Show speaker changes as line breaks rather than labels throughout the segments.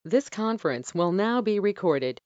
This conference will now be recorded.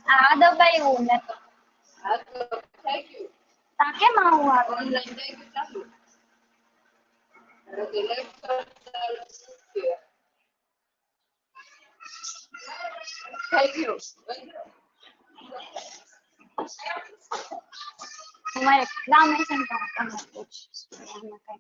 આ દબાયું મેં તો. તા કેમ આવું આવે? મારે કામ હશે ને તો હું તમને પૂછીશ. એમાં કઈ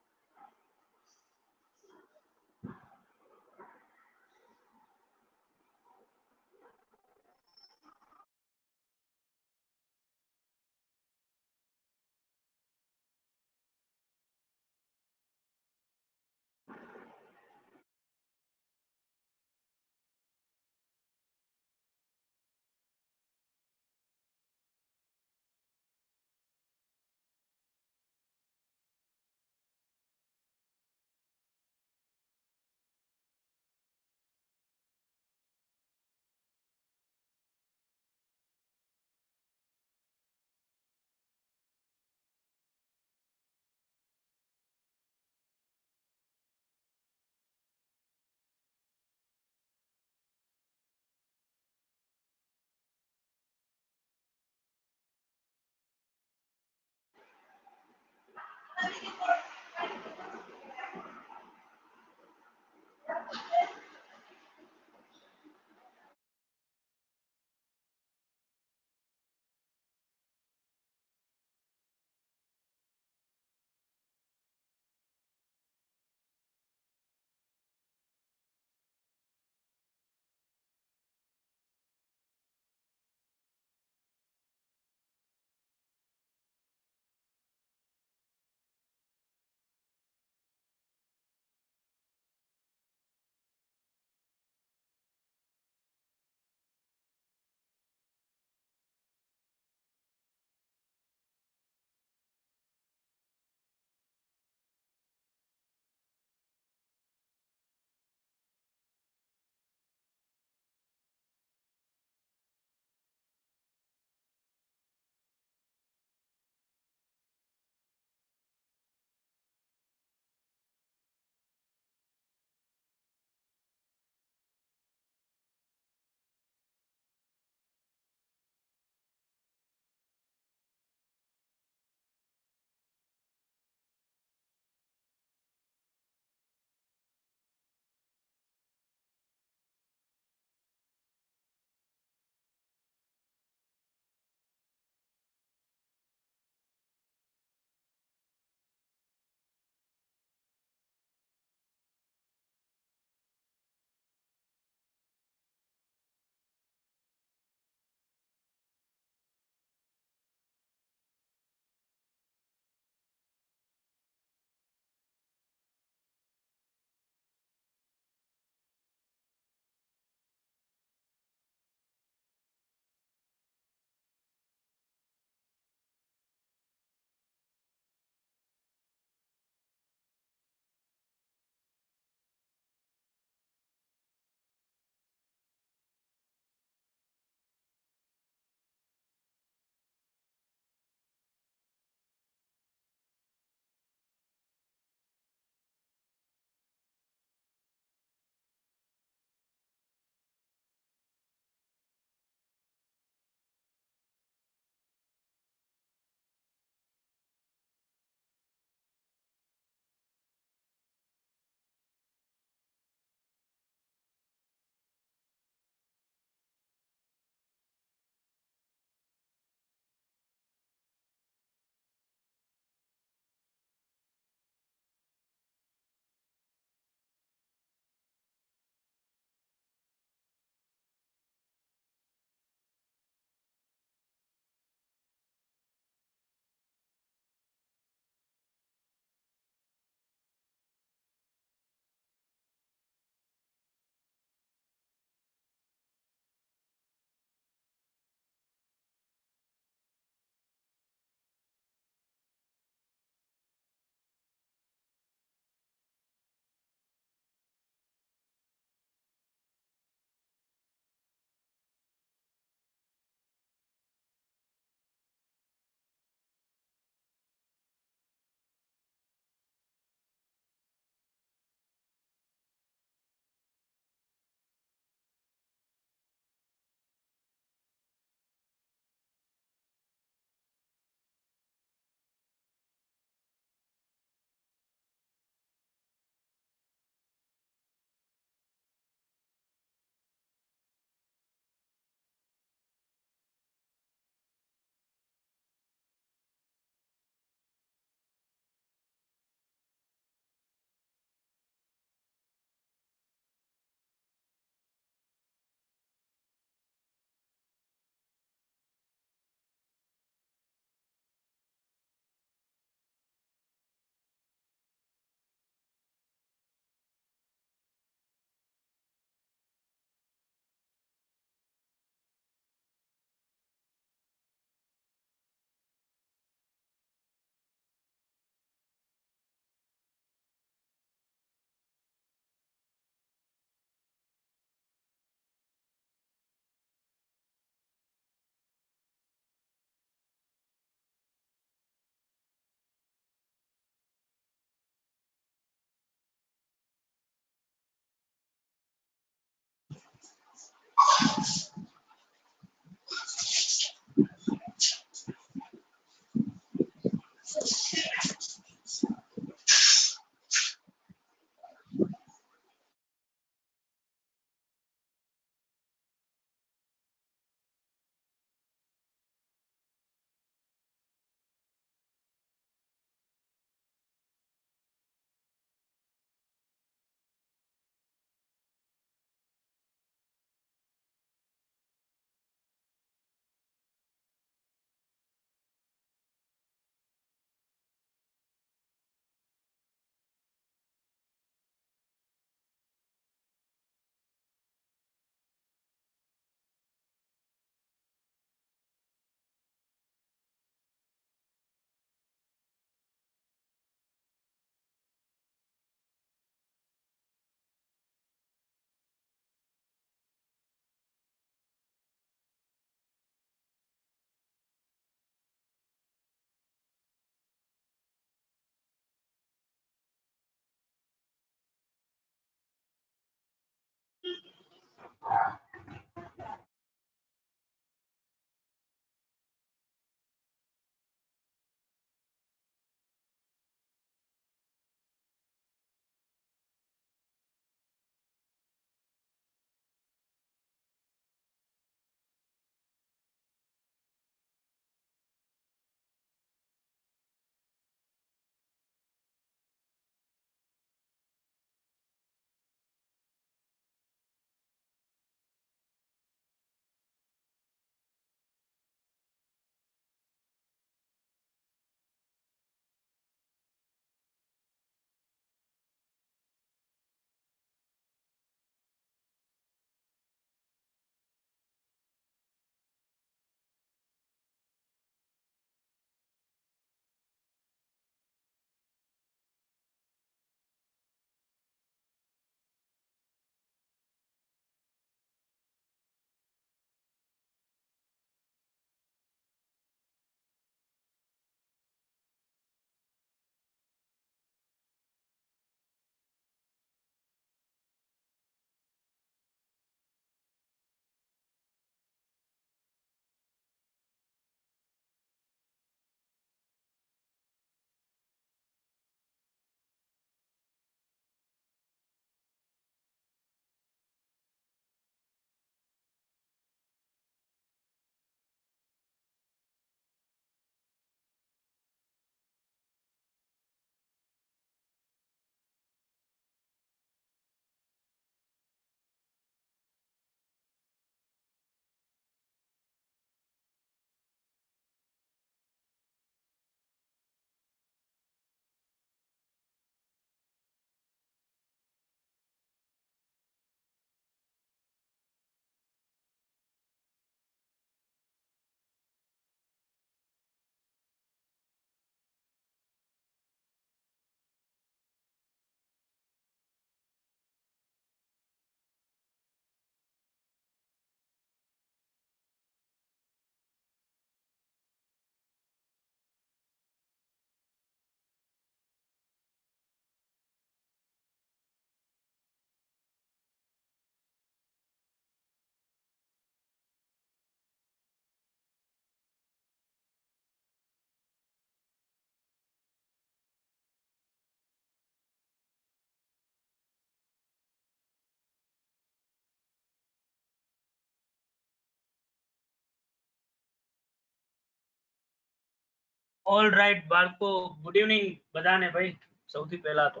ઓલ રાઈટ બાળકો, ગુડ ઇવનિંગ બધાને ભાઈ. સૌથી પહેલા તો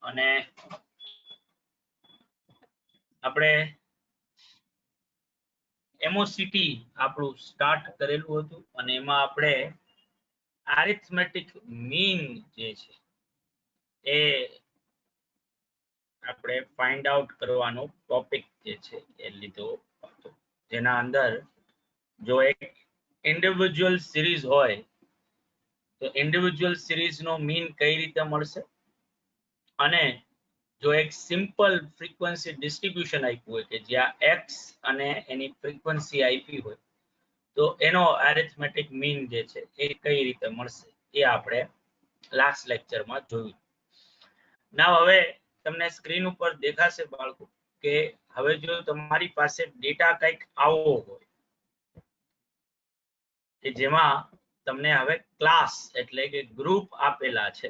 અને આપણે એમઓસીટી આપણું સ્ટાર્ટ કરેલું હતું અને એમાં આપણે એરિથમેટિક મીન જે છે એ આપણે ફાઇન્ડ આઉટ કરવાનો ટોપિક જે છે એ લીધો હતો, જેના અંદર જો એક ઇન્ડિવિડ્યુઅલ સિરીઝ હોય તો ઇન્ડિવિડ્યુઅલ સિરીઝ નો મીન કઈ રીતે મળશે, અને જો એક સિમ્પલ ફ્રીક્વન્સી ડિસ્ટ્રીબ્યુશન આપ્યું હોય કે જ્યાં એક્સ અને એની ફ્રીક્વન્સી આપી હોય તો એનો એરિથમેટિક મીન જે છે એ કઈ રીતે મળશે એ આપણે લાસ્ટ લેક્ચરમાં જોયું. ના હવે તમને સ્ક્રીન ઉપર દેખાશે બાળકો કે હવે જો તમારી પાસે ડેટા કંઈક આવો હોય કે જેમાં તમને હવે ક્લાસ એટલે કે ગ્રુપ આપેલા છે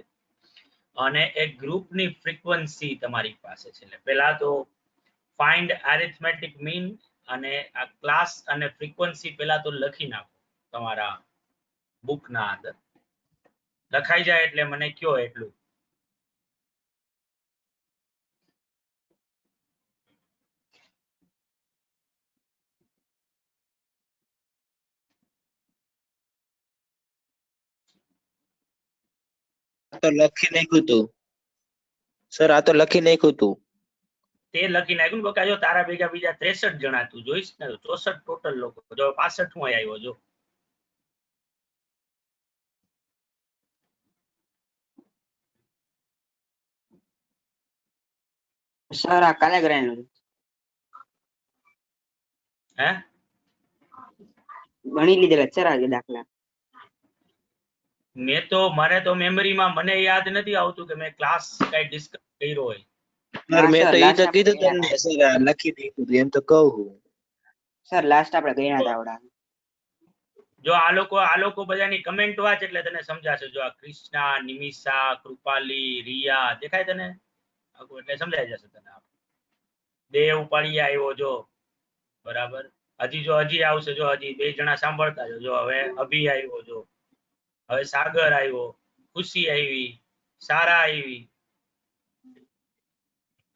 અને એક ગ્રુપની ફ્રીક્વન્સી તમારી પાસે છે, એટલે પહેલા તો ફાઇન્ડ એરિથમેટિક મીન અને આ ક્લાસ અને ફ્રીક્વન્સી પહેલા તો લખી નાખો તમારા બુકના અંદર. લખાઈ જાય એટલે મને કયો એટલું.
તો લખી નાખ્યું તું સર, આ તો લખી નાખ્યું તું.
તે લખી નાખ્યું ને જો તારા ભેગા બીજા 63 જણા તું જોઈશ ને, 64 ટોટલ લોકો, જો 65 માં આવ્યો જો.
સર આ કાલે કરાયેલું
હે
ગણી લીધેલા સર આજે દાખલા.
મેં તો મારે તો મેમરીમાં મને યાદ નથી આવતું કે મેં ક્લાસ કઈ ડિસ્કસ કર્યો હોય.
સર મેં
સર
તો ઈ
લાસ્ટ
તો
આપણે
કીધું
ગણ્યા
તમને સર આ લખી નાખ્યું હતું એમ તો કહું.
સર લાસ્ટ આપણે ગણ્યા હતા આવડા.
જો આ લોકો બધાની કમેન્ટ વાંચ એટલે તને સમજાશે. જો આ કૃષ્ણા, નિમિષા, કૃપાલી, રિયા દેખાય તને આખું એટલે સમજાઈ જશે તને. દેવ ઉપાડી આવ્યો જો બરાબર. હજી આવશે જો હજી 2 જણા સાંભળતા જો હવે અભી આવ્યો જો હવે સાગર આવ્યો, ખુશી આવી, સારા આવી.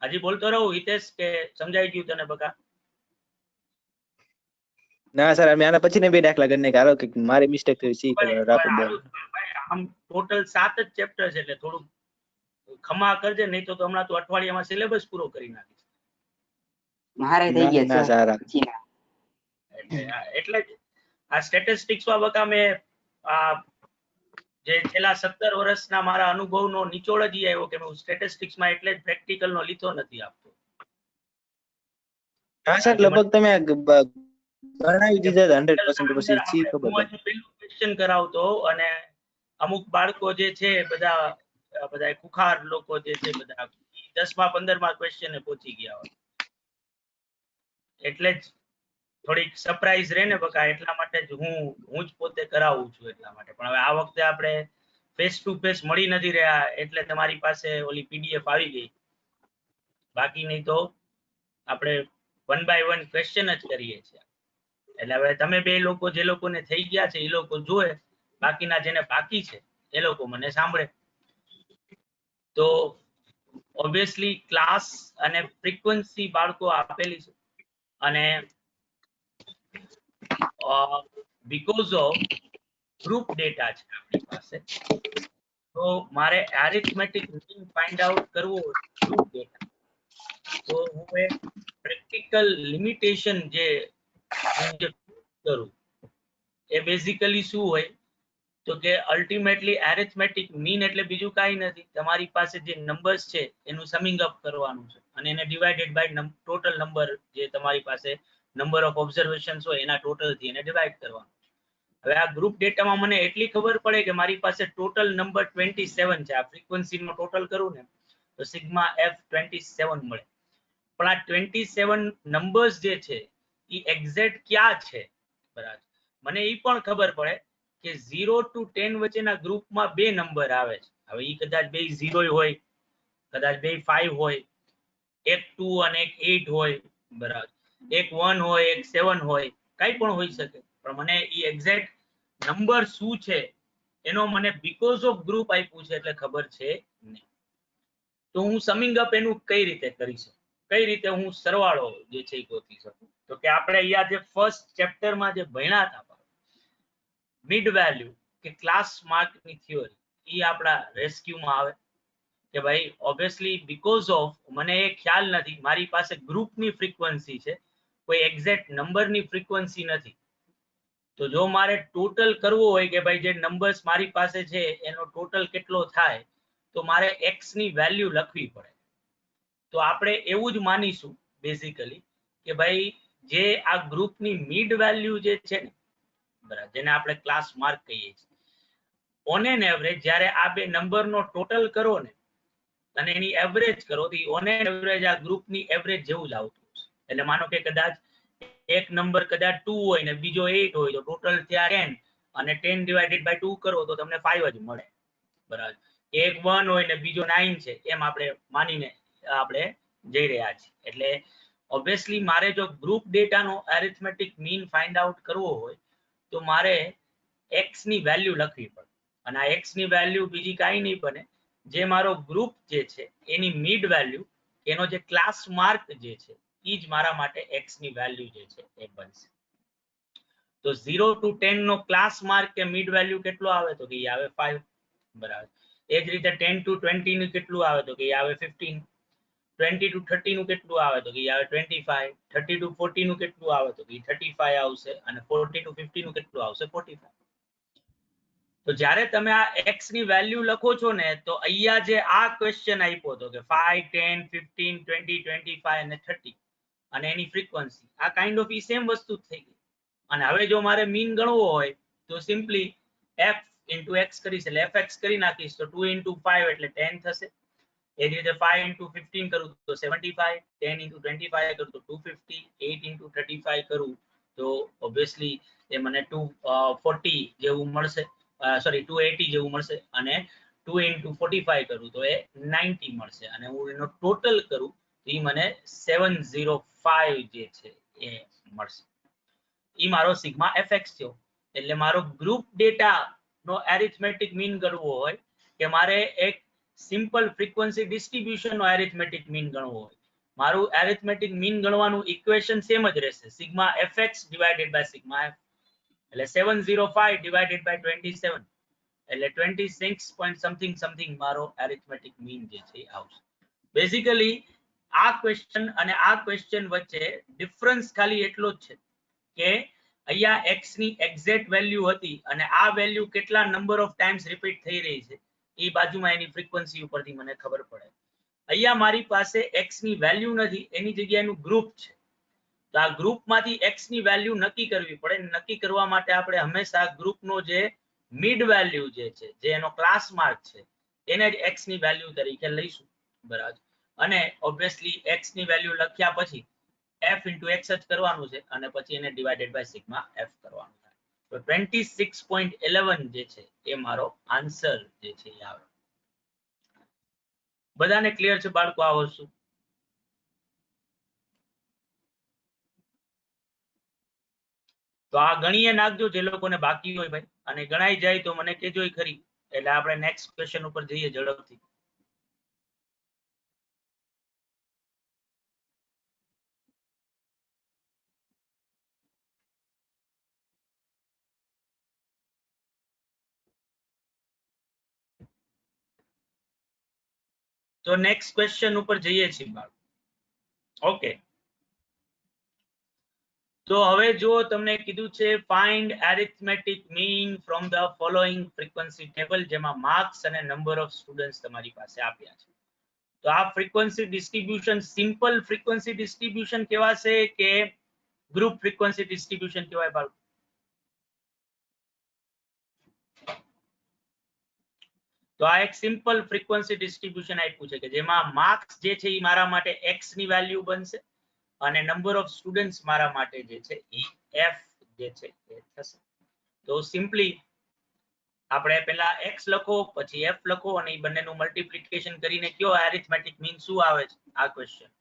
હજી બોલતો રહું હિતેશ કે સમજાઈ ગયું તને બકા?
ના સર મેં આના પછી ને 2 દાખલા કરી નાખ્યા. હાલો કે મારી મિસ્ટેક થઈ સી
ભાઈ,
રાખો
ભાઈ,
બંધ.
આમ ટોટલ 7 જ ચેપ્ટર છે એટલે થોડું ખમા કરજે, નહીં તો હમણાં તું અઠવાડિયામાં સિલેબસ પૂરો કરી નાખીશ.
મારે થઈ
ના
ગયા
ના
સર
સારા.
એટલે જ આ સ્ટેટિસ્ટિક્સ માં બકા મેં આ જે છેલ્લા 17 વર્ષના મારા અનુભવનો નિચોડ જ ઈ આવ્યો કે હું સ્ટેટિસ્ટિક્સ માં એટલે જ પ્રેક્ટિકલ નો લીધો નથી આપતો.
હા સર લગભગ તમે ગણાવી દીધા હતા 100% પછી સી ખબર
હું હજી પેલું ક્વેશ્ચન કરાવતો અને અમુક બાળકો જે છે બધા ખુખાર લોકો જે છે બધા 10માં 15માં ક્વેશ્ચન પહોંચી ગયા હોય એટલે જ થોડીક સરપ્રાઈઝ રહે ને બકા, એટલા માટે જ હું જ પોતે કરાવું છું એટલા માટે. પણ હવે આ વખતે આપણે ફેસ ટુ ફેસ મળી નથી રહ્યા એટલે તમારી પાસે ઓલી પીડીએફ આવી ગઈ. બાકી નહીં તો આપણે 1 by 1 ક્વેશ્ચન જ કરીએ છીએ. એટલે હવે તમે 2 લોકો જે લોકોને થઈ ગયા છે એ લોકો જોવે, બાકીના જેને બાકી છે એ લોકો મને સાંભળે. તો ઓબ્વિયસલી ક્લાસ અને ફ્રીક્વન્સી બાળકો આપેલી છે અને બીકોઝ ઓફ ગ્રુપ ડેટા છે આપણી પાસે, તો મારે એરિથમેટિક મીન ફાઇન્ડ આઉટ કરવો હોય ગ્રુપ ડેટા, તો હું એક પ્રેક્ટિકલ લિમિટેશન જે હું જે કરું એ બેઝિકલી શું હોય તો કે અલ્ટિમેટલી એરિથમેટિક મીન એટલે બીજું કાંઈ નથી, તમારી પાસે જે નંબર્સ છે એનું સમિંગ અપ કરવાનું છે અને એને ડિવાઇડેડ બાય ટોટલ નંબર જે તમારી પાસે નંબર ઓફ ઓબ્ઝર્વેશન્સ હોય એના ટોટલ થી એને ડિવાઇડ કરવાનું. હવે આ ગ્રુપ ડેટામાં મને એટલી ખબર પડે કે મારી પાસે ટોટલ નંબર 27 છે. આ ફ્રીક્વન્સીનો ટોટલ કરું ને તો સિગ્મા એફ 27 મળે. પણ આ 27 નંબર્સ જે છે એ એક્ઝેક્ટ ક્યાં છે બરાબર. મને એ પણ ખબર પડે કે 0 to 10 વચ્ચેના ગ્રુપમાં 2 નંબર આવે છે. હવે એ કદાચ 2 0 હોય, કદાચ 2 5 હોય, એક 2 અને એક 8 હોય બરાબર, એક 1 હોય, એક 7 હોય, કઈ પણ હોઈ શકે. પણ મને એ એક્ઝેક્ટ નંબર શું છે એનો મને બીકોઝ ઓફ ગ્રુપ આપ્યું છે એટલે ખબર છે નહીં. તો હું સમિંગ અપ એનું કઈ રીતે કરી શકું, કઈ રીતે હું સરવાળો જે છે એ ગોતી શકું? તો કે આપણે અહીંયા જે ફર્સ્ટ ચેપ્ટરમાં જે ભણ્યા હતા મિડ વેલ્યુ કે ક્લાસ માર્કની થિયરી, એ આપણા રેસ્ક્યુમાં આવે કે ભાઈ ઓબ્વિયસલી બીકોઝ ઓફ મને એ ખ્યાલ નથી, મારી પાસે ગ્રુપની ફ્રીક્વન્સી છે, કોઈ એક્ઝેક્ટ નંબરની ફ્રીક્વન્સી નથી. તો જો મારે ટોટલ કરવું હોય કે ભાઈ જે નંબર્સ મારી પાસે છે એનો ટોટલ કેટલો થાય તો મારે એક્સ ની વેલ્યુ લખવી પડે. તો આપણે એવું જ માનીશું બેઝિકલી કે ભાઈ જે આ ગ્રુપની મિડ વેલ્યુ જે છે ને બરાબર, જેને આપણે ક્લાસ માર્ક કહીએ છીએ, ઓન એન એવરેજ જ્યારે આ બે નંબરનો ટોટલ કરો ને અને એની એવરેજ કરો તો ઓન એન એવરેજ આ ગ્રુપની એવરેજ જેવું જ આવતું હશે. એટલે માનો કે કદાચ એક નંબર કદાચ 2 હોય ને બીજો 8 હોય તો ટોટલ થયા 10 અને 10 ડિવાઇડેડ બાય 2 કરો તો તમને 5 જ મળે બરાબર. એક 1 હોય ને બીજો 9 છે એમ આપણે માનીને આપણે જઈ રહ્યા છીએ. એટલે ઓબ્વિયસલી મારે જો ગ્રુપ ડેટાનો એરિથમેટિક મીન ફાઇન્ડ આઉટ કરવો હોય તો મારે એક્સ ની વેલ્યુ લખવી પડે અને આ એક્સ ની વેલ્યુ બીજી કાંઈ નહીં બને, જે મારો ગ્રુપ જે છે એની મિડ વેલ્યુ, એનો જે ક્લાસ માર્ક જે છે એ જ મારા માટે એક્સ ની વેલ્યુ જે છે એ બનશે. તો 0 to 10 નો ક્લાસ માર્ક કે મિડ વેલ્યુ કેટલો આવે તો કે એ આવે 5 બરાબર. એ જ રીતે 10 to 20 નું કેટલું આવે તો કે એ આવે 15, 20 to 30 નું કેટલું આવે તો કે એ આવે 25, 30 to 40 નું કેટલું આવે તો કે 35 આવશે અને 40 to 50 નું કેટલું આવશે 45. તો જ્યારે તમે આ એક્સ ની વેલ્યુ લખો છો ને તો અહીંયા જે આ ક્વેશ્ચન આપ્યો હતો કે 5, 10, 15, 20, 25 અને 30 અને એની ફ્રીક્વન્સી, આ કાઇન્ડ ઓફ ઈ સેમ વસ્તુ થઈ ગઈ. અને હવે જો મારે મીન ગણવો હોય તો સિમ્પલી f into x કરીશ એટલે fx કરી નાખીશ તો 2 into 5 એટલે 10 થશે. એ જ રીતે 5 into 15 કરું તો 75, 10 into 25 કરું તો 250, 8 into 35 કરું તો ઓબ્વિયસલી એ મને 240 જેવું મળશે, સોરી 280 જેવું મળશે, અને 2 into 45 કરું તો એ 90 મળશે, અને હું એનો ટોટલ કરું તો એ મને 705 જે છે એ મળશે. ઈ મારો સિગ્મા fx થયો. એટલે મારો ગ્રુપ ડેટા નો એરિથમેટિક મીન ગણવો હોય કે મારે એક સિમ્પલ ફ્રીક્વન્સી ડિસ્ટ્રીબ્યુશન નો એરિથમેટિક મીન ગણવો હોય, મારું એરિથમેટિક મીન ગણવાનું ઇક્વેશન સેમ જ રહેશે, sigma fx divided by sigma f. એટલે 705 ડિવાઇડેડ બાય 27 એટલે 26 પોઈન્ટ સમથિંગ સમથિંગ મારો એરિથમેટિક મીન જે છે આવશે. બેઝિકલી આ ક્વેશ્ચન અને આ ક્વેશ્ચન વચ્ચે ડિફરન્સ ખાલી એટલો જ છે કે અહીંયા x ની એક્ઝેક્ટ વેલ્યુ હતી અને આ વેલ્યુ કેટલા નંબર ઓફ ટાઈમ્સ રિપીટ થઈ રહી છે એ બાજુમાં એની ફ્રીક્વન્સી ઉપરથી મને ખબર પડે. અહીંયા મારી પાસે x ની વેલ્યુ નથી, એની જગ્યાએ એનું ગ્રુપ છે, તો આ ગ્રુપમાંથી x ની વેલ્યુ નક્કી કરવી પડે. નક્કી કરવા માટે આપણે હંમેશા ગ્રુપનો જે મિડ વેલ્યુ જે છે, જે એનો ક્લાસ માર્ક છે, એને જ x ની વેલ્યુ તરીકે લઈશું, બરાબર. અને ઓબ્વિયસલી x ની વેલ્યુ લખ્યા પછી f into x જ કરવાનું છે અને પછી એને ડિવાઇડેડ બાય સિગ્મા f કરવાનું થાય. તો 26.11 જે છે એ મારો આન્સર જે છે એ આવે. બધાને ક્લિયર છે બાળકો આ વસ્તુ? તો આ ગણીએ નાખજો જે લોકોને બાકી હોય ભાઈ, અને ગણાઈ જાય તો મને કહેજો ખરી, એટલે આપણે નેક્સ્ટ ક્વેશ્ચન ઉપર જઈએ ઝડપથી. તો નેક્સ્ટ ક્વેશ્ચન ઉપર જઈએ છીએ બાળકો. ઓકે, તો હવે જો તમને કીધું છે find arithmetic mean from the following frequency table, જેમાં માર્ક્સ અને નંબર ઓફ સ્ટુડન્ટ્સ તમારી પાસે આપ્યા છે. તો આ frequency distribution simple frequency distribution કહેવાશે કે ગ્રુપ ફ્રીક્વન્સી ડિસ્ટ્રીબ્યુશન કહેવાય બાળકો? તો આ એક સિમ્પલ ફ્રીક્વન્સી ડિસ્ટ્રીબ્યુશન આપ્યું છે કે જેમાં માર્ક્સ જે છે એ મારા માટે x ની વેલ્યુ બનશે અને નંબર ઓફ સ્ટુડન્ટ્સ મારા માટે જે છે એ f જે છે એ થશે. તો સિમ્પલી આપણે પહેલા x લખો પછી f લખો અને એ બંનેનું મલ્ટીપ્લિકેશન કરીને કયો એરિથમેટિક મીન શું આવે છે આ ક્વેશ્ચન.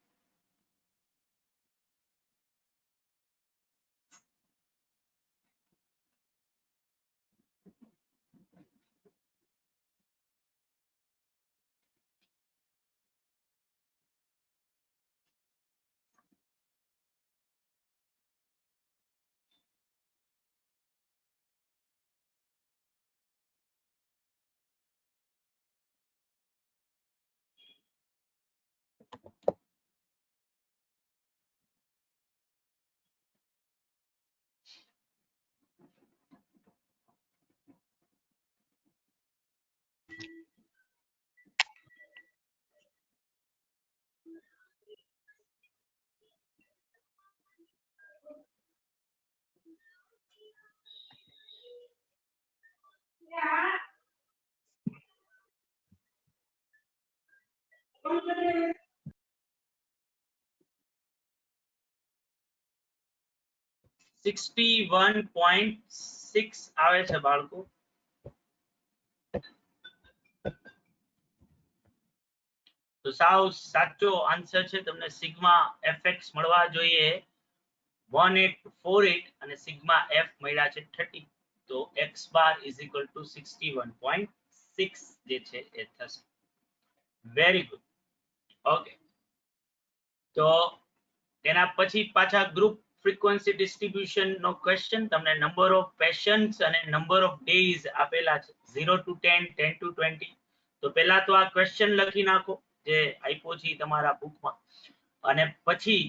.6 આવે છે બાળકો. તો સાવ સાચો આન્સર છે. તમને સિગ્મા fx મળવા જોઈએ 1848 અને સિગ્મા f મળ્યા છે 30. તો x bar is equal to 61.6 જે છે એ થશે. Very good. ઓકે, તો તેના પછી પાછા ગ્રુપ ફ્રીક્વન્સી ડિસ્ટ્રીબ્યુશન નો ક્વેશ્ચન. તમને નંબર ઓફ પેશન્ટ્સ અને નંબર ઓફ ડેઝ આપેલા છે 0 to 10, 10 to 20. તો પહેલા તો આ ક્વેશ્ચન લખી નાખો જે આપ્યો છે તમારા બુકમાં, અને પછી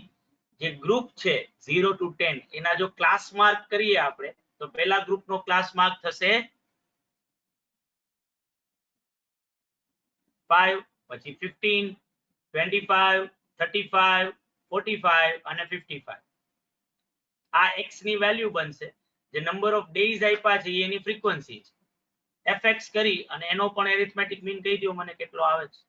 જે ગ્રુપ છે 0 to 10 એના જો ક્લાસ માર્ક કરીએ આપણે તો પહેલા ગ્રુપનો ક્લાસ માર્ક થશે 5, પછી 15, 25, 35, 45 અને 55. આ x ની વેલ્યુ બનશે, જે નંબર ઓફ ડેઝ આપ્યા છે એની ફ્રીક્વન્સી છે. fx કરી અને એનો પણ એરિથમેટિક મીન કહી દો મને કેટલો આવે છે.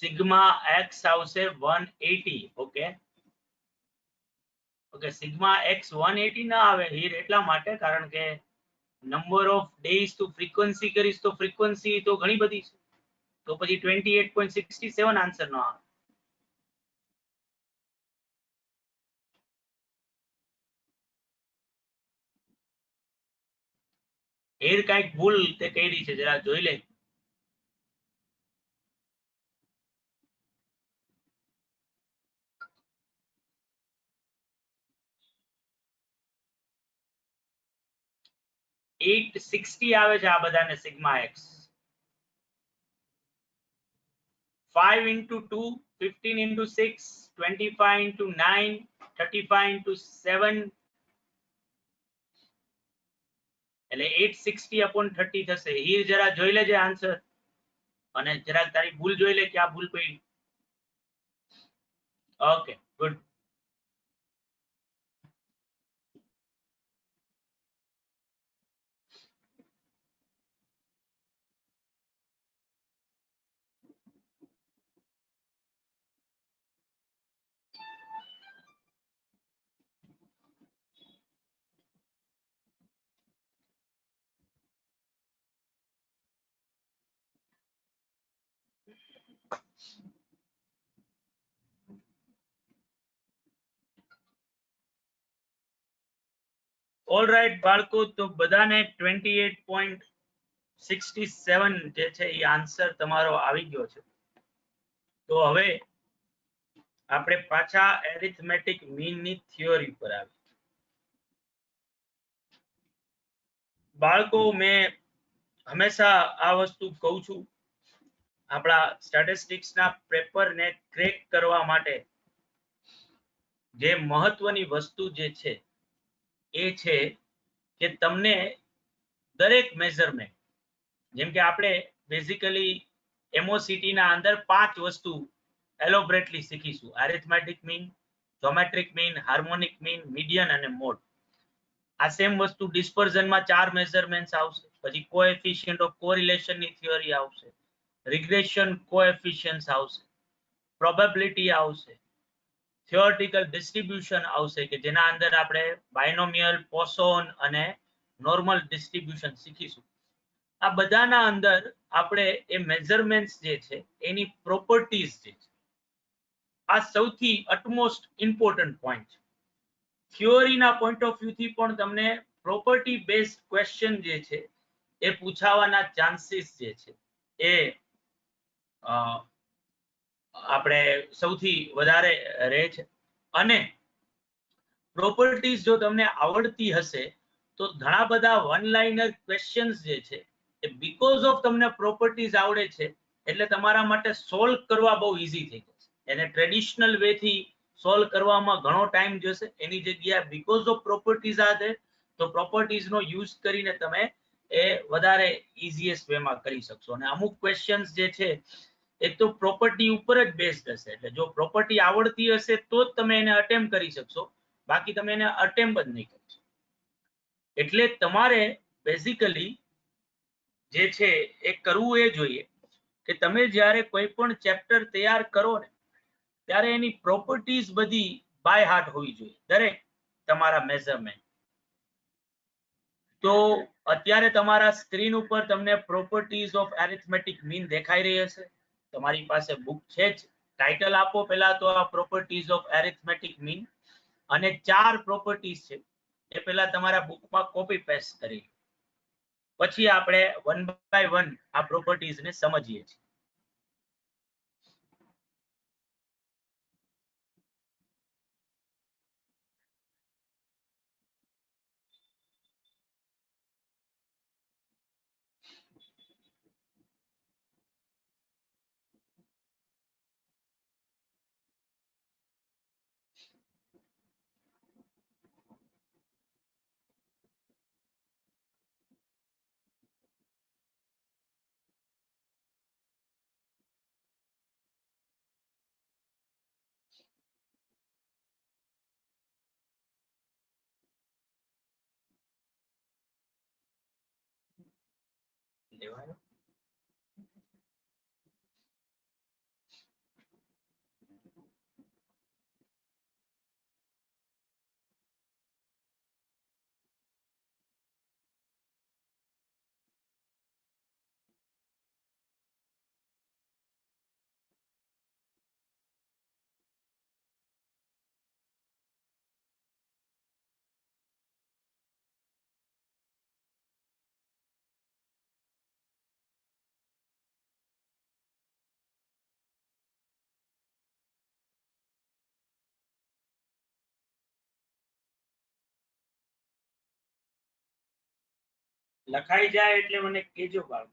સિગ્મા એક્સ આવશે 180. ઓકે ઓકે, સિગ્મા એક્સ 180 ના આવે હીર એટલા માટે કારણ કે નંબર ઓફ ડેઝ તો ફ્રીક્વન્સી કરીશ તો ફ્રીક્વન્સી તો ઘણી બધી છે, તો પછી 28.67 આન્સર નો આવે. હીર કઈક ભૂલ તે કરી છે, જરા જોઈ લે. $860 આવે છે આ બધાને sigma x. 5 into 2, 15 into 6, 25 into 9, 35 into 7, એટલે 860/30 થશે. હીર જરા જોઈ લેજે આન્સર, અને જરા તારી ભૂલ જોઈ લે ક્યાં ભૂલ પડી. Okay good. ઓલ રાઈટ બાળકો, તો બધાને 28.67 જે છે એ આન્સર તમારો આવી ગયો છે. તો હવે આપણે પાછા એરિથમેટિક મીન ની થિયોરી પર આવી. બાળકો, મેં હંમેશા આ વસ્તુ કહું છું, આપણા સ્ટેટિસ્ટિક્સ ના પેપરને ક્રેક કરવા માટે જે મહત્વની વસ્તુ જે છે એ છે કે તમને દરેક મેઝરમેન્ટ, જેમ કે આપણે બેઝિકલી એમઓસીટી ના અંદર 5 વસ્તુ એલોબરેટલી શીખીશું: arithmetic mean, geometric mean, harmonic mean, median અને મોડ. આ સેમ વસ્તુ ડિસ્પર્ઝન માં 4 મેઝરમેન્ટ્સ આવશે. પછી કોએફિશિયન્ટ ઓફ કોરિલેશન ની થિયરી આવશે, રિગ્રેશન કોએફિશિયન્ટ્સ આવશે, પ્રોબેબિલિટી આવશે, થિયોરેટિકલ ડિસ્ટ્રીબ્યુશન આવશે કે જેના અંદર આપણે બાયનોમિયલ, પોસોન અને નોર્મલ ડિસ્ટ્રીબ્યુશન શીખીશું. આ બધાના અંદર આપણે એ મેઝરમેન્ટ્સ જે છે એની પ્રોપર્ટીઝ જે છે, આ સૌથી અટમોસ્ટ ઇમ્પોર્ટન્ટ પોઈન્ટ છે. થિયોરીના પોઈન્ટ ઓફ વ્યૂ થી પણ તમને પ્રોપર્ટી બેઝડ ક્વેશ્ચન જે છે એ પૂછાવાના ચાન્સીસ જે છે એ આપણે સૌથી વધારે રહે છે. અને પ્રોપર્ટીઝ જો તમને આવડતી હશે તો ઘણા બધા વન લાઇનર ક્વેશ્ચન્સ જે છે એ બીકોઝ ઓફ તમને પ્રોપર્ટીઝ આવડે છે એટલે તમારા માટે સોલ્વ કરવા બહુ ઈઝી થઈ જશે. એને ટ્રેડિશનલ વે થી સોલ્વ કરવામાં ઘણો ટાઈમ જશે, એની જગ્યાએ બીકોઝ ઓફ પ્રોપર્ટીઝ આ છે તો પ્રોપર્ટીઝ નો યુઝ કરીને તમે એ વધારે ઇઝીએસ્ટ વે માં કરી શકશો. અને અમુક ક્વેશ્ચન્સ જે છે એ તો પ્રોપર્ટી ઉપર જ બેઝડ હશે, એટલે જો પ્રોપર્ટી આવડતી હશે તો જ તમે એને અટેમ્પ કરી શકશો, બાકી તમે એને અટેમ્પ જ નહીં કરી શકો. એટલે તમારે બેઝિકલી જે છે એ કરવું એ જોઈએ કે તમે જ્યારે કોઈ પણ ચેપ્ટર તૈયાર કરો ને ત્યારે એની પ્રોપર્ટીઝ બધી બાય હાર્ટ હોવી જોઈએ, દરેક તમારા મેઝરમેન્ટ. તો અત્યારે તમારા સ્ક્રીન ઉપર તમને પ્રોપર્ટીઝ ઓફ એરિથમેટિક મીન દેખાઈ રહી હશે. તમારી પાસે બુક છે જ. ટાઇટલ આપો પહેલા તો આ પ્રોપર્ટીઝ ઓફ એરિથમેટિક મીન, અને 4 પ્રોપર્ટીઝ છે એ પહેલા તમારા બુકમાં કોપી પેસ્ટ કરી, પછી આપણે વન બાય વન આ પ્રોપર્ટીઝ ને સમજીએ છીએ. લેવાયો. લખાઈ જાય એટલે મને કહેજો બાળકો.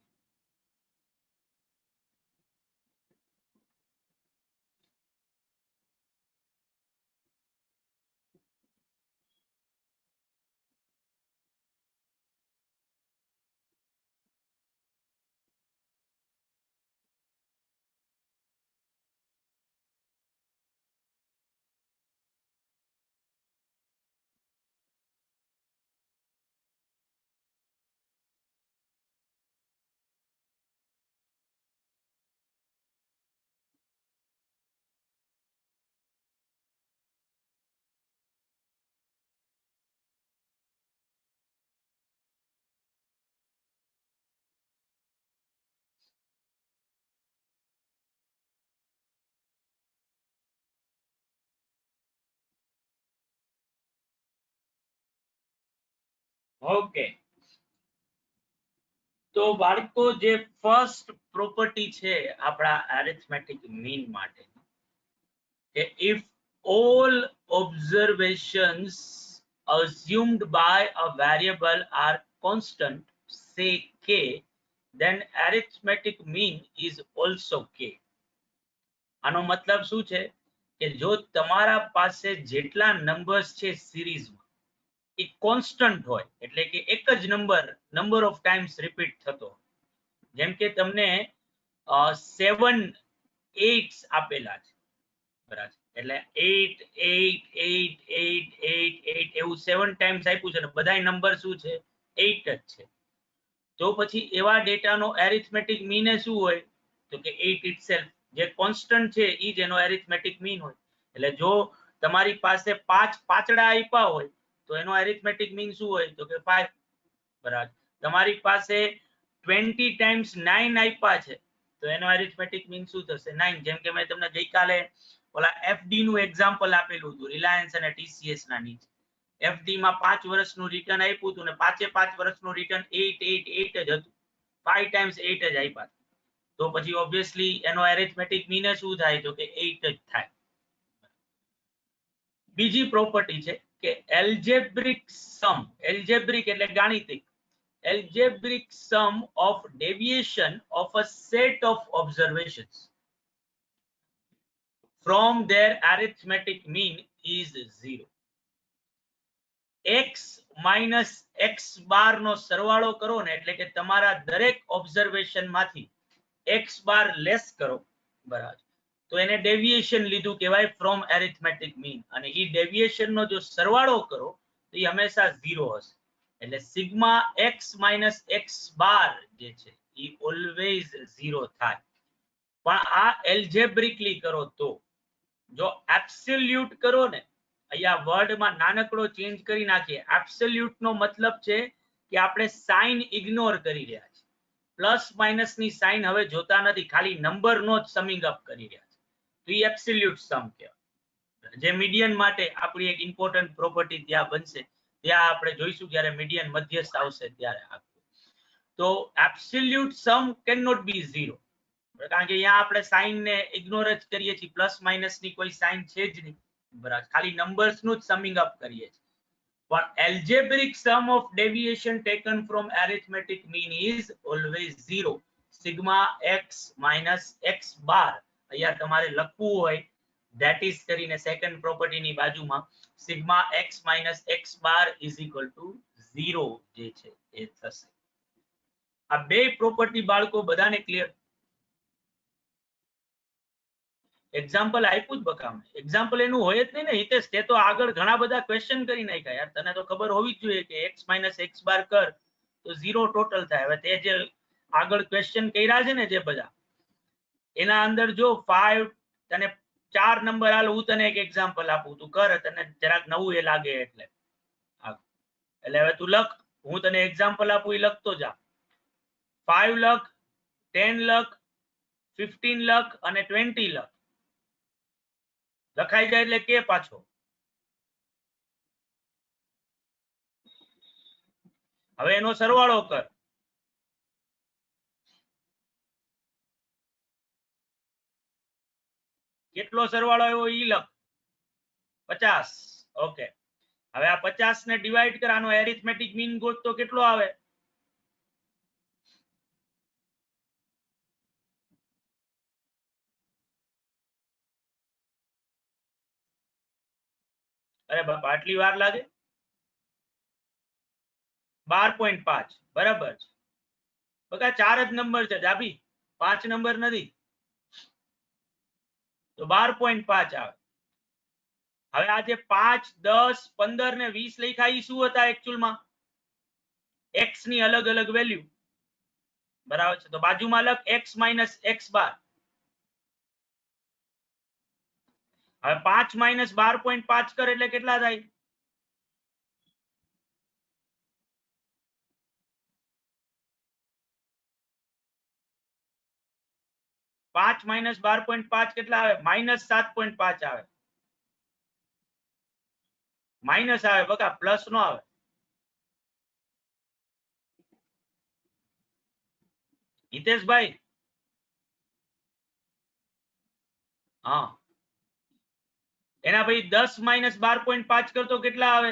ઓકે, તો બાળકો જે ફર્સ્ટ પ્રોપર્ટી છે આપણા એરિથમેટિક મીન માટે કે if all observations assumed by a variable are constant, say k, then arithmetic mean is also k. આનો મતલબ શું છે કે જો તમારા પાસે જેટલા નંબર્સ છે સિરીઝમાં એ કોન્સ્ટન્ટ હોય એટલે કે એક જ નંબર ઓફ ટાઈમ્સ રિપીટ થતો, જેમ કે તમને 7 8 આપેલા છે બરાબર, એટલે 8 8 8 8 8 8 એવું 7 ટાઈમ્સ આપ્યું છે ને બધાય નંબર શું છે 8 જ છે, તો પછી એવા ડેટાનો એરિથમેટિક મીન શું હોય તો કે 8 ઇટસેલ્ફ, જે કોન્સ્ટન્ટ છે ઈ જ એનો એરિથમેટિક મીન હોય. એટલે જો તમારી પાસે 5 પાંચડા આપ્યા હોય તો એનો એરિથમેટિક મીન શું હોય તો કે 5 બરાબર. તમારી પાસે 20 ટાઈમ્સ 9 આપ્યા છે તો એનો એરિથમેટિક મીન શું થશે 9. જેમ કે મેં તમને ગઈકાલે ઓલા એફડી નું એક્ઝામ્પલ આપેલું હતું, રિલાયન્સ અને ટીસીએસ ના નીચે એફડી માં 5 વર્ષનું રિટર્ન આપ્યું હતું ને 5 વર્ષનું રિટર્ન 8 8 8 જ હતું, 5 ટાઈમ્સ 8 જ આપ્યા, તો પછી ઓબ્વિયસલી એનો એરિથમેટિક મીન શું થાય તો કે 8 જ થાય. બીજી પ્રોપર્ટી છે કે એલ્જેબ્રિક સમ, એલ્જેબ્રિક એટલે ગાણિતિક, algebraic sum of deviation of a set of observations from their arithmetic mean is 0. x minus x bar નો સરવાળો કરો ને એટલે કે તમારા દરેક ઓબ્ઝર્વેશન માંથી x bar લેસ કરો બરાબર, તો એને ડેવિએશન લીધું કહેવાય ફ્રોમ એરિથમેટિક મીન, અને ઈ ડેવિએશન નો જો સરવાળો કરો તો ઈ હંમેશા 0 હશે. એટલે સિગ્મા x માઇનસ x બાર જે છે ઈ ઓલવેઝ 0 થાય. પણ આ એલ્જેબ્રિકલી કરો તો, જો એબ્સોલ્યુટ કરો ને, અહીંયા વર્ડમાં નાનકડો ચેન્જ કરી નાખીએ, એબ્સોલ્યુટ નો મતલબ છે કે આપણે સાઇન ઇગ્નોર કરી રહ્યા છીએ, પ્લસ માઇનસ ની સાઇન હવે જોતા નથી, ખાલી નંબર નો જ સમિંગ અપ કરી રહ્યા છે, તો એ એબ્સોલ્યુટ સમ કહેવાય. જે મીડિયન માટે આપણી એક ઇમ્પોર્ટન્ટ પ્રોપર્ટી ત્યાં બનશે, ત્યાં આપણે જોઈશું જ્યારે મીડિયન મધ્યસ્થ આવશે ત્યારે. તો absolute sum can not be 0, કારણ કે અહીંયા આપણે સાઇન ને ઇગ્નોર જ કરીએ છીએ, પ્લસ માઇનસ ની કોઈ સાઇન છે જ નહીં બરાબર, ખાલી નંબર્સ નું જ સમિંગ અપ કરીએ છીએ. પણ algebraic sum of deviation taken from arithmetic mean is always 0. sigma x minus x bar અહીંયા તમારે લખવું હોય that is કરીને સેકન્ડ પ્રોપર્ટી ની બાજુમાં sigma x minus x bar is equal to 0 જે છે એ થશે. આ બે પ્રોપર્ટી બાળકો બધાને ક્લિયર? એક્ઝામ્પલ આપ્યું જ બકામ, એક્ઝામ્પલ એનું હોય જ નહીં ને હિતેશ, તે તો આગળ ઘણા બધા ક્વેશ્ચન કરી નાખ્યા યાર, તને તો ખબર હોવી જ જોઈએ કે x માઇનસ x બાર કર તો 0 ટોટલ થાય. હવે તે જે આગળ ક્વેશ્ચન કર્યા છે ને જે બધા, એના અંદર જો 5 તને 4 નંબર હાલ, હું તને એક એક્ઝામ્પલ આપું, તું કર, તને જરાક નવું એ લાગે એટલે. એટલે હવે તું લખ, હું તને એક્ઝામ્પલ આપું એ લખતો જા. 5 લખ, 10 લખ, 15 લખ અને 20 લખ. લખાઈ જાય એટલે કે પાછો. હવે એનો સરવાળો કર. કેટલો સરવાળો આવ્યો ઈ લખ. 50. ઓકે, હવે આ 50 ને ડિવાઈડ કર, આનો એરિથમેટિક મીન ગોત તો કેટલો આવે અરે બાપા આટલી વાર લાગે 12.5 બરાબર છે બકા 4 જ નંબર છે ડાબી 5 નંબર નથી તો 12.5 આવે હવે આ જે 5 10 15 ને 20 લખ્યા ઈ શું હતા એકચ્યુઅલમાં x ની અલગ અલગ વેલ્યુ બરાબર છે તો બાજુમાં લખ x - x બાર હવે 5 - 12.5 કર એટલે કેટલા થાય 5 - 12.5 કેટલા આવે -7.5 આવે માઇનસ આવે બકા પ્લસ નો આવે હિતેશભાઈ હા એના પછી 10 - 12.5 કરતો કેટલા આવે